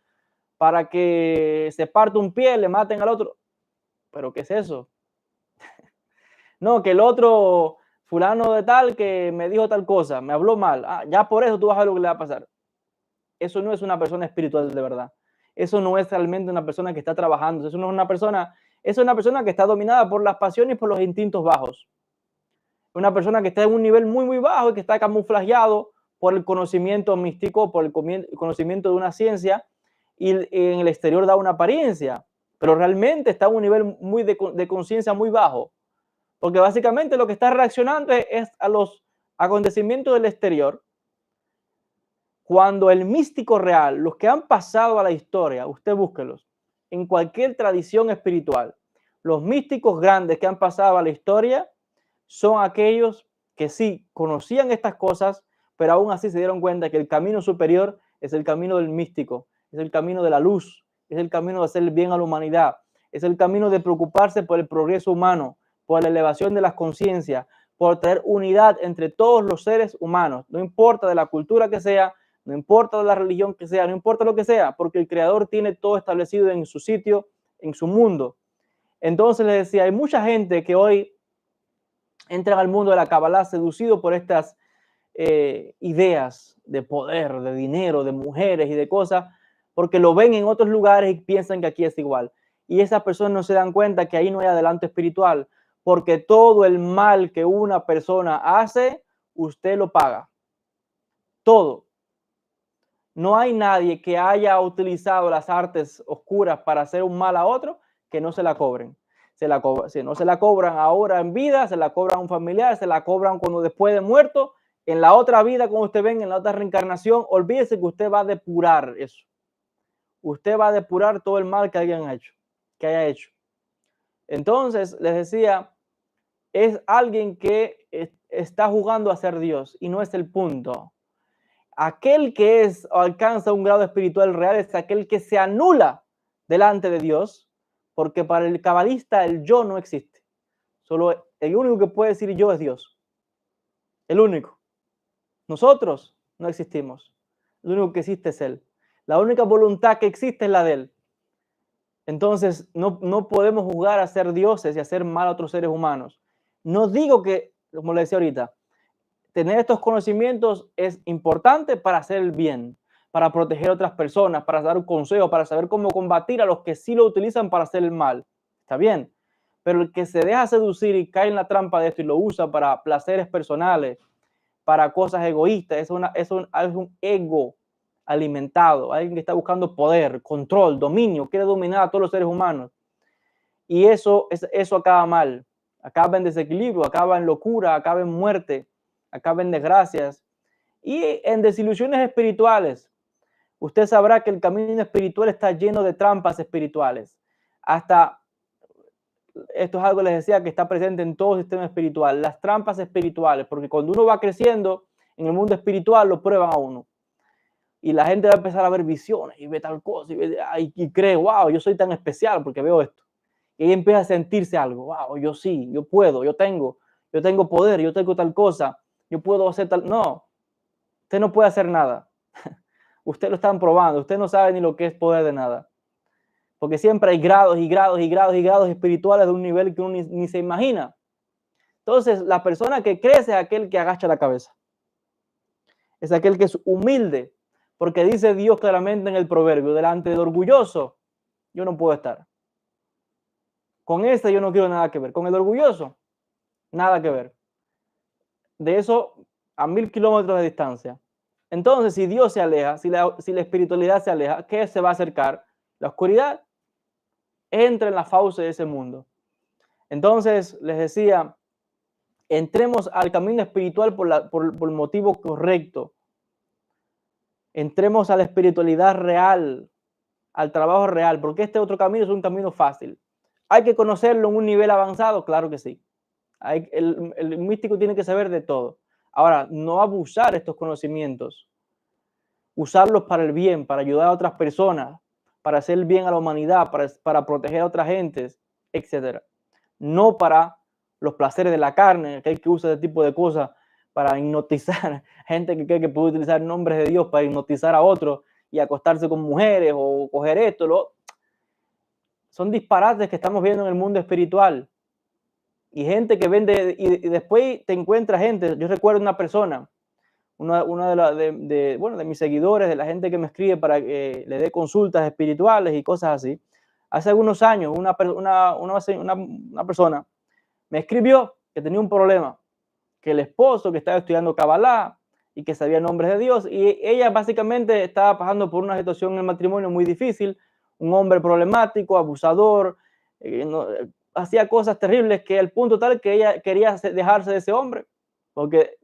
para que se parte un pie, le maten al otro. ¿Pero qué es eso? No, que el otro fulano de tal que me dijo tal cosa, me habló mal. Ya por eso tú vas a ver lo que le va a pasar. Eso no es una persona espiritual de verdad. Eso no es realmente una persona que está trabajando. Eso no es una persona, eso es una persona que está dominada por las pasiones y por los instintos bajos. Una persona que está en un nivel muy bajo y que está camuflajeado por el conocimiento místico, por el conocimiento de una ciencia, y en el exterior da una apariencia, pero realmente está en un nivel de conciencia muy bajo, porque básicamente lo que está reaccionando es a los acontecimientos del exterior, cuando el místico real, los que han pasado a la historia, usted búsquelos, en cualquier tradición espiritual, los místicos grandes que han pasado a la historia son aquellos que sí conocían estas cosas, pero aún así se dieron cuenta que el camino superior es el camino del místico, es el camino de la luz, es el camino de hacer el bien a la humanidad, es el camino de preocuparse por el progreso humano, por la elevación de las conciencias, por traer unidad entre todos los seres humanos, no importa de la cultura que sea, no importa de la religión que sea, no importa lo que sea, porque el Creador tiene todo establecido en su sitio, en su mundo. Entonces les decía, hay mucha gente que hoy entran al mundo de la Kabbalah seducido por estas ideas de poder, de dinero, de mujeres y de cosas, porque lo ven en otros lugares y piensan que aquí es igual. Y esas personas no se dan cuenta que ahí no hay adelanto espiritual, porque todo el mal que una persona hace, usted lo paga. Todo. No hay nadie que haya utilizado las artes oscuras para hacer un mal a otro que no se la cobren. Si no se la cobran ahora en vida, se la cobran a un familiar, se la cobran cuando después de muerto, en la otra vida, como usted ven, en la otra reencarnación, olvídese que usted va a depurar eso. Usted va a depurar todo el mal que haya hecho. Entonces, les decía, es alguien que está jugando a ser Dios y no es el punto. Aquel que alcanza un grado espiritual real es aquel que se anula delante de Dios, porque para el cabalista el yo no existe. Solo el único que puede decir yo es Dios. El único. Nosotros no existimos. Lo único que existe es Él. La única voluntad que existe es la de Él. Entonces no podemos jugar a ser dioses y hacer mal a otros seres humanos. No digo que, como le decía ahorita, tener estos conocimientos es importante para hacer el bien, para proteger a otras personas, para dar un consejo, para saber cómo combatir a los que sí lo utilizan para hacer el mal. Está bien, pero el que se deja seducir y cae en la trampa de esto y lo usa para placeres personales, para cosas egoístas, es un ego alimentado, alguien que está buscando poder, control, dominio, quiere dominar a todos los seres humanos. Y eso acaba mal, acaba en desequilibrio, acaba en locura, acaba en muerte, acaba en desgracias y en desilusiones espirituales. Usted sabrá que el camino espiritual está lleno de trampas espirituales. Hasta, esto es algo que les decía que está presente en todo el sistema espiritual, las trampas espirituales, porque cuando uno va creciendo en el mundo espiritual lo prueban a uno. Y la gente va a empezar a ver visiones y ve tal cosa y cree, wow, yo soy tan especial porque veo esto. Y ahí empieza a sentirse algo, wow, yo sí, yo puedo, yo tengo poder, yo tengo tal cosa, yo puedo hacer tal. No, usted no puede hacer nada. usted lo están probando, usted no sabe ni lo que es poder de nada. Porque siempre hay grados y grados y grados y grados espirituales de un nivel que uno ni se imagina. Entonces, la persona que crece es aquel que agacha la cabeza. Es aquel que es humilde, porque dice Dios claramente en el proverbio, delante del orgulloso, yo no puedo estar. Con este yo no quiero nada que ver. Con el orgulloso, nada que ver. De eso a 1000 kilómetros de distancia. Entonces, si Dios se aleja, si la espiritualidad se aleja, ¿qué se va a acercar? La oscuridad entra en la fauce de ese mundo. Entonces, les decía, entremos al camino espiritual por el motivo correcto. Entremos a la espiritualidad real, al trabajo real, porque este otro camino es un camino fácil. ¿Hay que conocerlo en un nivel avanzado? Claro que sí. El místico tiene que saber de todo. Ahora, no abusar estos conocimientos, usarlos para el bien, para ayudar a otras personas, para hacer el bien a la humanidad, para proteger a otras gentes, etc. No para los placeres de la carne, que hay que usar ese tipo de cosas para hipnotizar, gente que cree que puede utilizar nombres de Dios para hipnotizar a otros y acostarse con mujeres o coger esto. Son disparates que estamos viendo en el mundo espiritual. Y gente que vende, y después te encuentras gente. Yo recuerdo una persona, una de mis seguidores, de la gente que me escribe para que le dé consultas espirituales y cosas así. Hace algunos años, una persona me escribió que tenía un problema, que el esposo que estaba estudiando Kabbalah y que sabía nombres de Dios, y ella básicamente estaba pasando por una situación en el matrimonio muy difícil, un hombre problemático, abusador, hacía cosas terribles, que al punto tal que ella quería dejarse de ese hombre, porque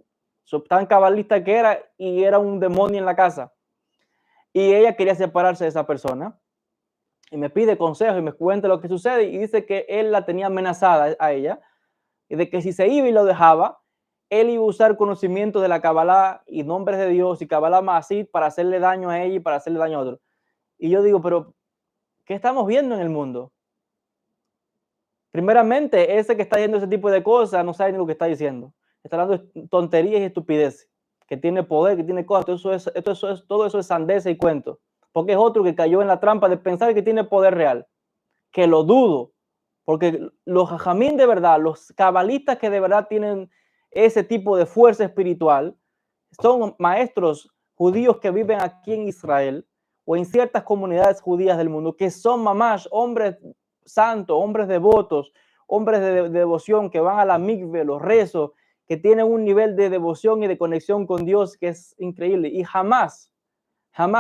tan cabalista que era y era un demonio en la casa. Y ella quería separarse de esa persona. Y me pide consejo y me cuenta lo que sucede y dice que él la tenía amenazada a ella y de que si se iba y lo dejaba, él iba a usar conocimientos de la Kabbalah y nombres de Dios y Kabbalah más así para hacerle daño a ella y para hacerle daño a otro. Y yo digo, pero ¿qué estamos viendo en el mundo? Primeramente, ese que está diciendo ese tipo de cosas no sabe ni lo que está diciendo. Está hablando de tonterías y estupideces, que tiene poder, que tiene cosas. Todo eso es sandez y cuento. Porque es otro que cayó en la trampa de pensar que tiene poder real. Que lo dudo. Porque los jajamín de verdad, los cabalistas que de verdad tienen ese tipo de fuerza espiritual, son maestros judíos que viven aquí en Israel o en ciertas comunidades judías del mundo, que son mamás, hombres santos, hombres devotos, hombres de devoción que van a la mikve, los rezos, que tienen un nivel de devoción y de conexión con Dios que es increíble. Y jamás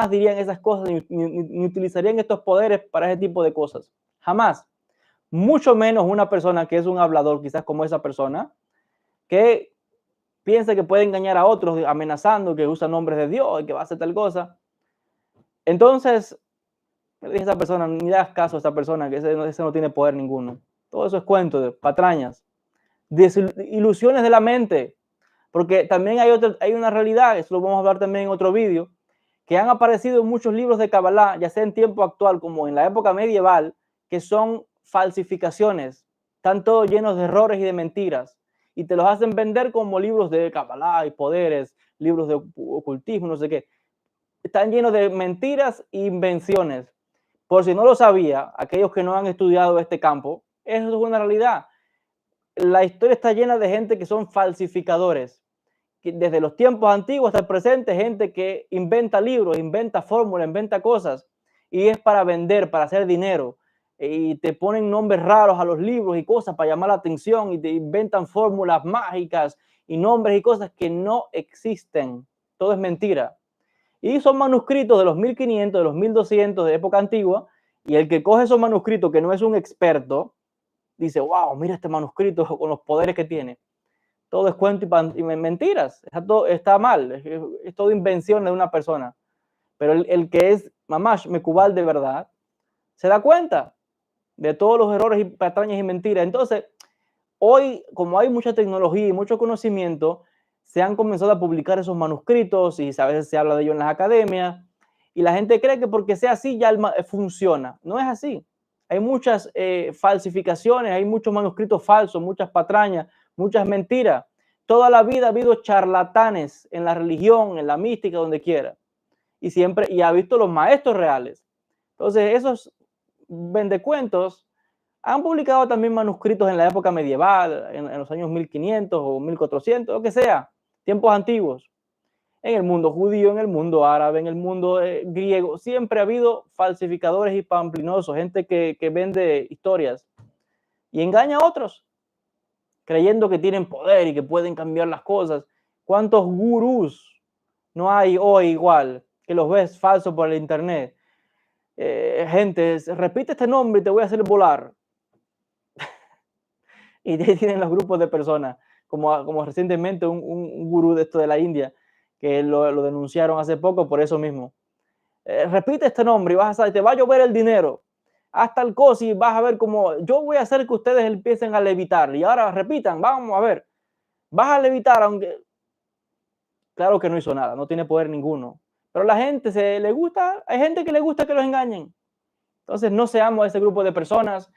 dirían esas cosas ni utilizarían estos poderes para ese tipo de cosas. Jamás. Mucho menos una persona que es un hablador, quizás como esa persona, que piensa que puede engañar a otros amenazando, que usa nombres de Dios y que va a hacer tal cosa. Entonces, le dije a esa persona, ni das caso a esa persona, que ese no tiene poder ninguno. Todo eso es cuento de patrañas, ilusiones de la mente, porque también hay una realidad, eso lo vamos a hablar también en otro vídeo, que han aparecido muchos libros de Kabbalah, ya sea en tiempo actual como en la época medieval, que son falsificaciones, están todos llenos de errores y de mentiras, y te los hacen vender como libros de Kabbalah y poderes, libros de ocultismo, no sé qué. Están llenos de mentiras e invenciones. Por si no lo sabía, aquellos que no han estudiado este campo, eso es una realidad. La historia está llena de gente que son falsificadores. Desde los tiempos antiguos hasta el presente, gente que inventa libros, inventa fórmulas, inventa cosas, y es para vender, para hacer dinero. Y te ponen nombres raros a los libros y cosas para llamar la atención, y te inventan fórmulas mágicas y nombres y cosas que no existen. Todo es mentira. Y son manuscritos de los 1500, de los 1200 de época antigua, y el que coge esos manuscritos, que no es un experto, dice, wow, mira este manuscrito con los poderes que tiene. Todo es cuento y mentiras. Está mal. Es todo invención de una persona. Pero el que es mamash, mecubal de verdad, se da cuenta de todos los errores y patrañas y mentiras. Entonces, hoy, como hay mucha tecnología y mucho conocimiento, se han comenzado a publicar esos manuscritos y a veces se habla de ellos en las academias. Y la gente cree que porque sea así ya funciona. No es así. Hay muchas falsificaciones, hay muchos manuscritos falsos, muchas patrañas, muchas mentiras. Toda la vida ha habido charlatanes en la religión, en la mística, donde quiera. y ha visto los maestros reales. Entonces, esos vendecuentos han publicado también manuscritos en la época medieval, en los años 1500 o 1400, lo que sea, tiempos antiguos. En el mundo judío, en el mundo árabe, en el mundo griego, siempre ha habido falsificadores y pamplinosos, gente que vende historias y engaña a otros, creyendo que tienen poder y que pueden cambiar las cosas. ¿Cuántos gurús no hay hoy igual, que los ves falsos por el internet? Gente, repite este nombre y te voy a hacer volar. Y de ahí tienen los grupos de personas, como recientemente un gurú de esto de la India, que lo denunciaron hace poco por eso mismo. Repite este nombre y vas a saber, te va a llover el dinero. Hasta el cosi vas a ver cómo yo voy a hacer que ustedes empiecen a levitar. Y ahora repitan, vamos a ver, vas a levitar, aunque claro que no hizo nada, no tiene poder ninguno. Pero la gente le gusta, hay gente que le gusta que los engañen. Entonces no seamos ese grupo de personas.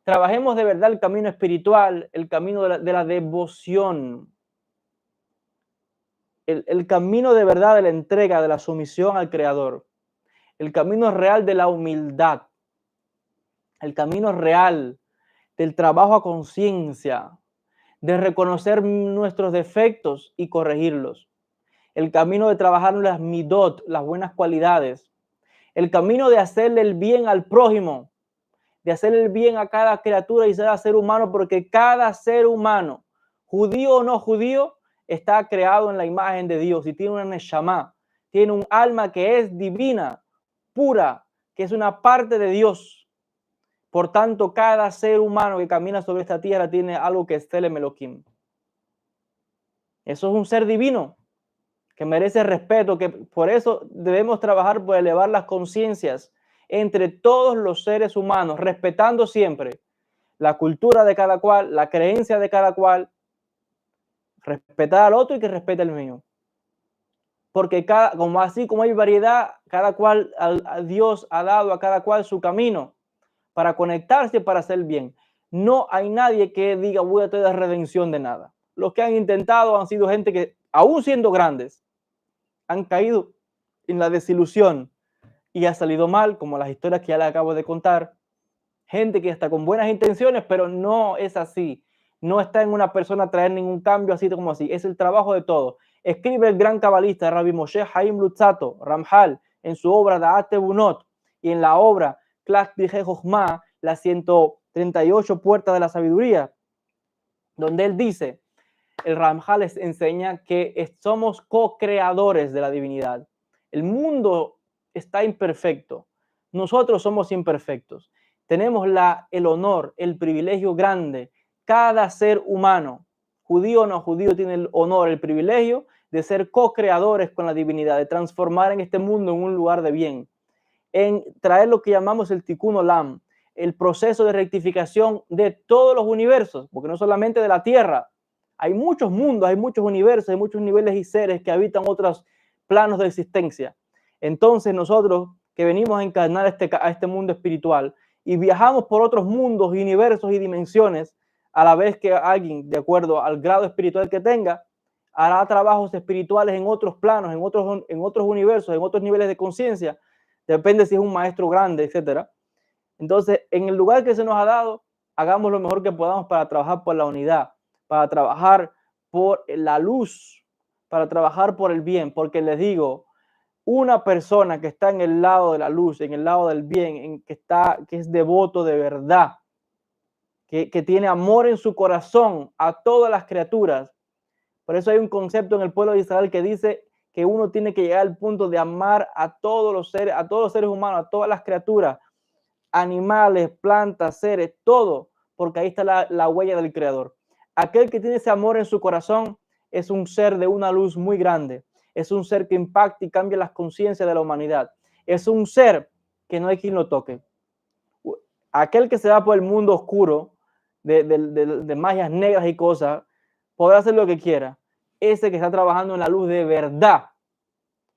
Trabajemos de verdad el camino espiritual, el camino de la devoción, el camino de verdad de la entrega, de la sumisión al Creador, el camino real de la humildad, el camino real del trabajo a conciencia, de reconocer nuestros defectos y corregirlos, el camino de trabajar las midot, las buenas cualidades, el camino de hacerle el bien al prójimo, de hacer el bien a cada criatura y cada ser humano, porque cada ser humano, judío o no judío, está creado en la imagen de Dios y tiene una neshama, tiene un alma que es divina, pura, que es una parte de Dios. Por tanto, cada ser humano que camina sobre esta tierra tiene algo que es Tselem Elohim. Eso es un ser divino que merece respeto, que por eso debemos trabajar por elevar las conciencias entre todos los seres humanos, respetando siempre la cultura de cada cual, la creencia de cada cual, respetar al otro y que respete el mío. Porque así como hay variedad, cada cual, a Dios ha dado a cada cual su camino para conectarse, para hacer bien. No hay nadie que diga voy a tener redención de nada. Los que han intentado han sido gente que, aún siendo grandes, han caído en la desilusión y ha salido mal, como las historias que ya les acabo de contar. Gente que está con buenas intenciones, pero no es así. No está en una persona traer ningún cambio así como así. Es el trabajo de todos. Escribe el gran cabalista Rabbi Moshe Haim Luzzatto, Ramjal, en su obra Da'at Bunot y en la obra Klach Dije Jochma, las 138 puertas de la sabiduría, donde él dice, el Ramjal les enseña que somos co-creadores de la divinidad. El mundo está imperfecto. Nosotros somos imperfectos. Tenemos el honor, el privilegio grande. Cada ser humano, judío o no judío, tiene el honor, el privilegio de ser co-creadores con la divinidad, de transformar en este mundo en un lugar de bien, en traer lo que llamamos el Tikkun Olam, el proceso de rectificación de todos los universos, porque no solamente de la Tierra, hay muchos mundos, hay muchos universos, hay muchos niveles y seres que habitan otros planos de existencia. Entonces nosotros que venimos a encarnar a este mundo espiritual y viajamos por otros mundos, universos y dimensiones, a la vez que alguien, de acuerdo al grado espiritual que tenga, hará trabajos espirituales en otros planos, en otros universos, en otros niveles de conciencia, depende si es un maestro grande, etcétera. Entonces, en el lugar que se nos ha dado, hagamos lo mejor que podamos para trabajar por la unidad, para trabajar por la luz, para trabajar por el bien, porque les digo, una persona que está en el lado de la luz, en el lado del bien, que es devoto de verdad, que tiene amor en su corazón a todas las criaturas. Por eso hay un concepto en el pueblo de Israel que dice que uno tiene que llegar al punto de amar a todos los seres humanos, a todas las criaturas, animales, plantas, seres, todo, porque ahí está la huella del Creador. Aquel que tiene ese amor en su corazón es un ser de una luz muy grande, es un ser que impacta y cambia las conciencias de la humanidad, es un ser que no hay quien lo toque. Aquel que se va por el mundo oscuro de magias negras y cosas, podrá hacer lo que quiera. Ese que está trabajando en la luz de verdad,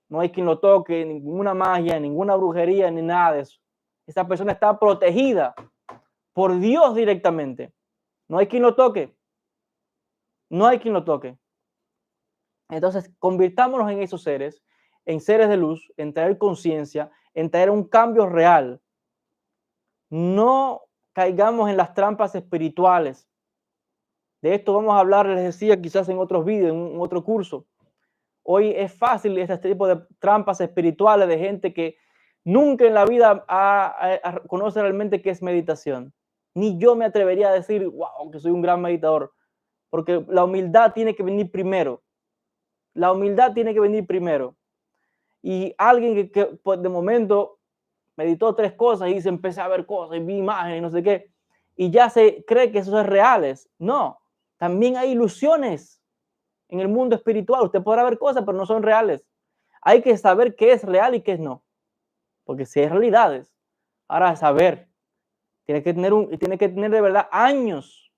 no hay quien lo toque, ninguna magia, ninguna brujería, ni nada de eso. Esa persona está protegida por Dios directamente. No hay quien lo toque. No hay quien lo toque. Entonces, convirtámonos en esos seres, en seres de luz, en traer conciencia, en traer un cambio real. No caigamos en las trampas espirituales. De esto vamos a hablar, les decía, quizás en otros vídeos, en otro curso. Hoy es fácil este tipo de trampas espirituales de gente que nunca en la vida conoce realmente qué es meditación. Ni yo me atrevería a decir, wow, que soy un gran meditador, porque la humildad tiene que venir primero. La humildad tiene que venir primero. Y alguien que pues, de momento meditó 3 cosas y se empecé a ver cosas y vi imágenes y no sé qué, y ya se cree que eso es reales. No, también hay ilusiones en el mundo espiritual. Usted podrá ver cosas, pero no son reales. Hay que saber qué es real y qué es no, porque si hay realidades. Ahora, saber, tiene que tener de verdad años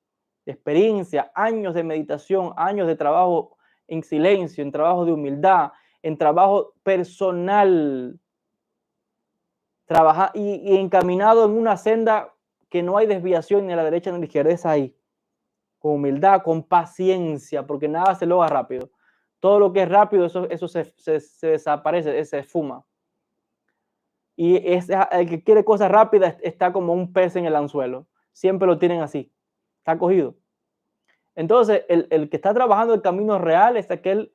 de experiencia, años de meditación, años de trabajo en silencio, en trabajo de humildad, en trabajo personal, trabajar y encaminado en una senda que no hay desviación ni a la derecha ni a la izquierda, es ahí, con humildad, con paciencia, porque nada se logra rápido. Todo lo que es rápido, eso se desaparece, se esfuma. Y el que quiere cosas rápidas está como un pez en el anzuelo. Siempre lo tienen así, está cogido. Entonces, el que está trabajando el camino real es aquel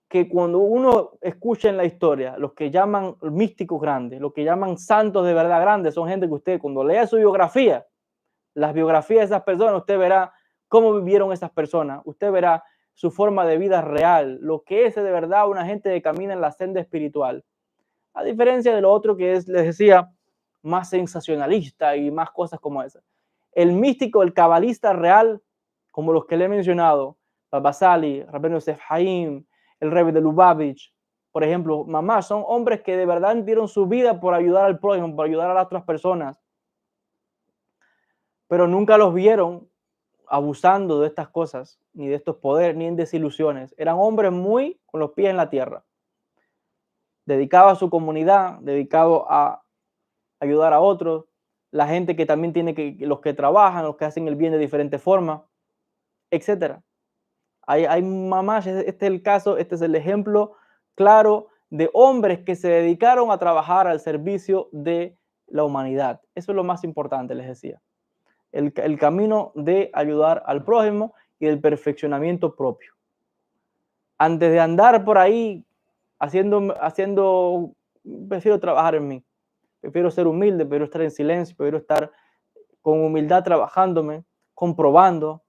que cuando uno escucha en la historia, los que llaman místicos grandes, los que llaman santos de verdad grandes, son gente que usted cuando lea su biografía, las biografías de esas personas, usted verá cómo vivieron esas personas, usted verá su forma de vida real, lo que es de verdad una gente que camina en la senda espiritual. A diferencia de lo otro que es, les decía, más sensacionalista y más cosas como esas. El místico, el cabalista real, como los que le he mencionado, Baba Sali, Rabbeinu Yosef Haim, el Rebbe de Lubavitch, por ejemplo, mamá, son hombres que de verdad dieron su vida por ayudar al prójimo, por ayudar a las otras personas, pero nunca los vieron abusando de estas cosas, ni de estos poderes, ni en desilusiones. Eran hombres muy con los pies en la tierra, dedicados a su comunidad, dedicados a ayudar a otros, la gente que también tiene los que trabajan, los que hacen el bien de diferentes formas, etcétera. Hay mamás, este es el caso, este es el ejemplo claro de hombres que se dedicaron a trabajar al servicio de la humanidad. Eso es lo más importante, les decía. El camino de ayudar al prójimo y del perfeccionamiento propio. Antes de andar por ahí prefiero trabajar en mí. Prefiero ser humilde, prefiero estar en silencio, prefiero estar con humildad trabajándome, comprobando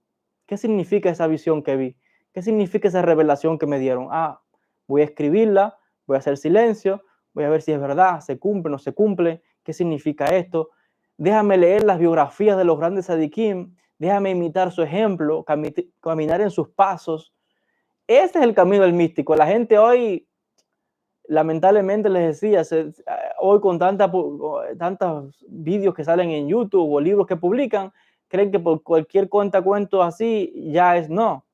qué significa esa visión que vi, qué significa esa revelación que me dieron. Ah, voy a escribirla, voy a hacer silencio, voy a ver si es verdad, se cumple, no se cumple, qué significa esto. Déjame leer las biografías de los grandes sadiquim, déjame imitar su ejemplo, caminar en sus pasos. Ese es el camino del místico. La gente hoy, lamentablemente les decía, hoy con tantos vídeos que salen en YouTube o libros que publican, creen que por cualquier cuento así ya es no.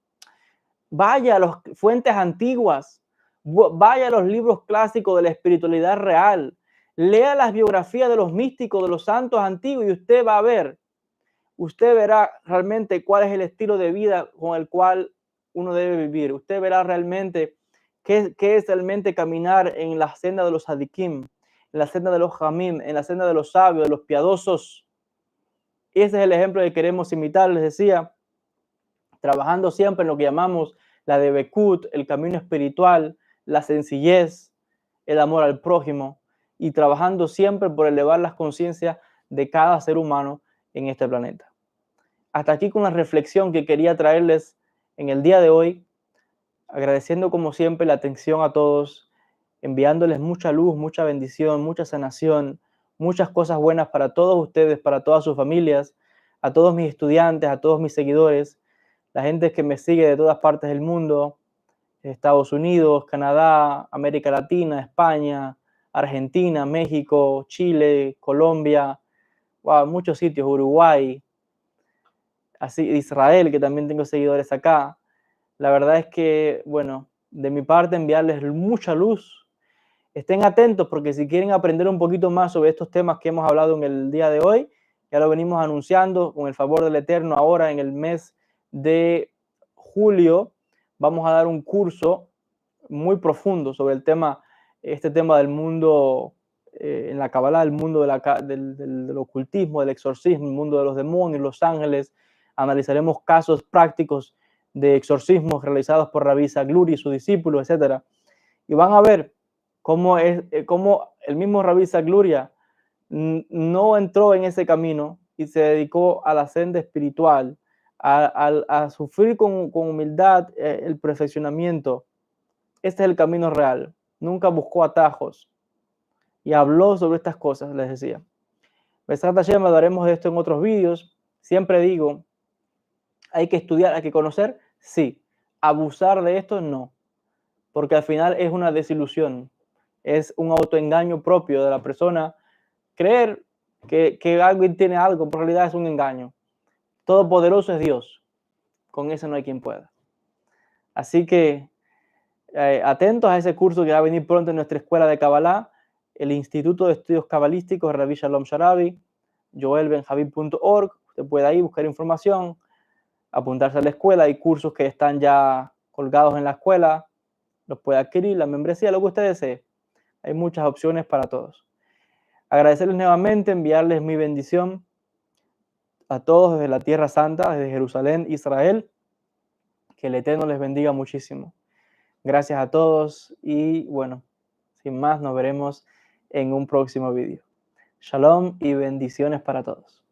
Vaya a las fuentes antiguas, vaya a los libros clásicos de la espiritualidad real, lea las biografías de los místicos, de los santos antiguos y usted va a ver, usted verá realmente cuál es el estilo de vida con el cual uno debe vivir. Usted verá realmente qué es realmente caminar en la senda de los hadikim, en la senda de los jamim, en la senda de los sabios, de los piadosos. Ese es el ejemplo que queremos imitar, les decía, trabajando siempre en lo que llamamos la Debekut, el camino espiritual, la sencillez, el amor al prójimo y trabajando siempre por elevar las conciencias de cada ser humano en este planeta. Hasta aquí con la reflexión que quería traerles en el día de hoy, agradeciendo como siempre la atención a todos, enviándoles mucha luz, mucha bendición, mucha sanación, muchas cosas buenas para todos ustedes, para todas sus familias, a todos mis estudiantes, a todos mis seguidores, la gente que me sigue de todas partes del mundo, Estados Unidos, Canadá, América Latina, España, Argentina, México, Chile, Colombia, wow, muchos sitios, Uruguay, así Israel, que también tengo seguidores acá. La verdad es que, bueno, de mi parte enviarles mucha luz. Estén atentos porque si quieren aprender un poquito más sobre estos temas que hemos hablado en el día de hoy, ya lo venimos anunciando con el favor del Eterno ahora en el mes de julio. Vamos a dar un curso muy profundo sobre el tema este tema del mundo, en la Kabbalah, el mundo del ocultismo, del exorcismo, el mundo de los demonios, los ángeles. Analizaremos casos prácticos de exorcismos realizados por Rabbi Zagluri y sus discípulos, etc. Y van a ver cómo el mismo Rabbi Zagluria no entró en ese camino y se dedicó a la senda espiritual, a sufrir con humildad el perfeccionamiento. Este es el camino real. Nunca buscó atajos y habló sobre estas cosas, les decía. Besat Hashem, hablaremos de esto en otros vídeos. Siempre digo, hay que estudiar, hay que conocer, sí. Abusar de esto, no. Porque al final es una desilusión. Es un autoengaño propio de la persona. Creer que alguien tiene algo, pero en realidad es un engaño. Todopoderoso es Dios. Con eso no hay quien pueda. Así que atentos a ese curso que va a venir pronto en nuestra escuela de Kabbalah, el Instituto de Estudios Cabalísticos, Rabbi Shalom Sharabi, joelbenjavid.org. Usted puede ahí buscar información, apuntarse a la escuela. Hay cursos que están ya colgados en la escuela, los puede adquirir, la membresía, lo que usted desee. Hay muchas opciones para todos. Agradecerles nuevamente, enviarles mi bendición a todos desde la Tierra Santa, desde Jerusalén, Israel. Que el Eterno les bendiga muchísimo. Gracias a todos y bueno, sin más, nos veremos en un próximo vídeo. Shalom y bendiciones para todos.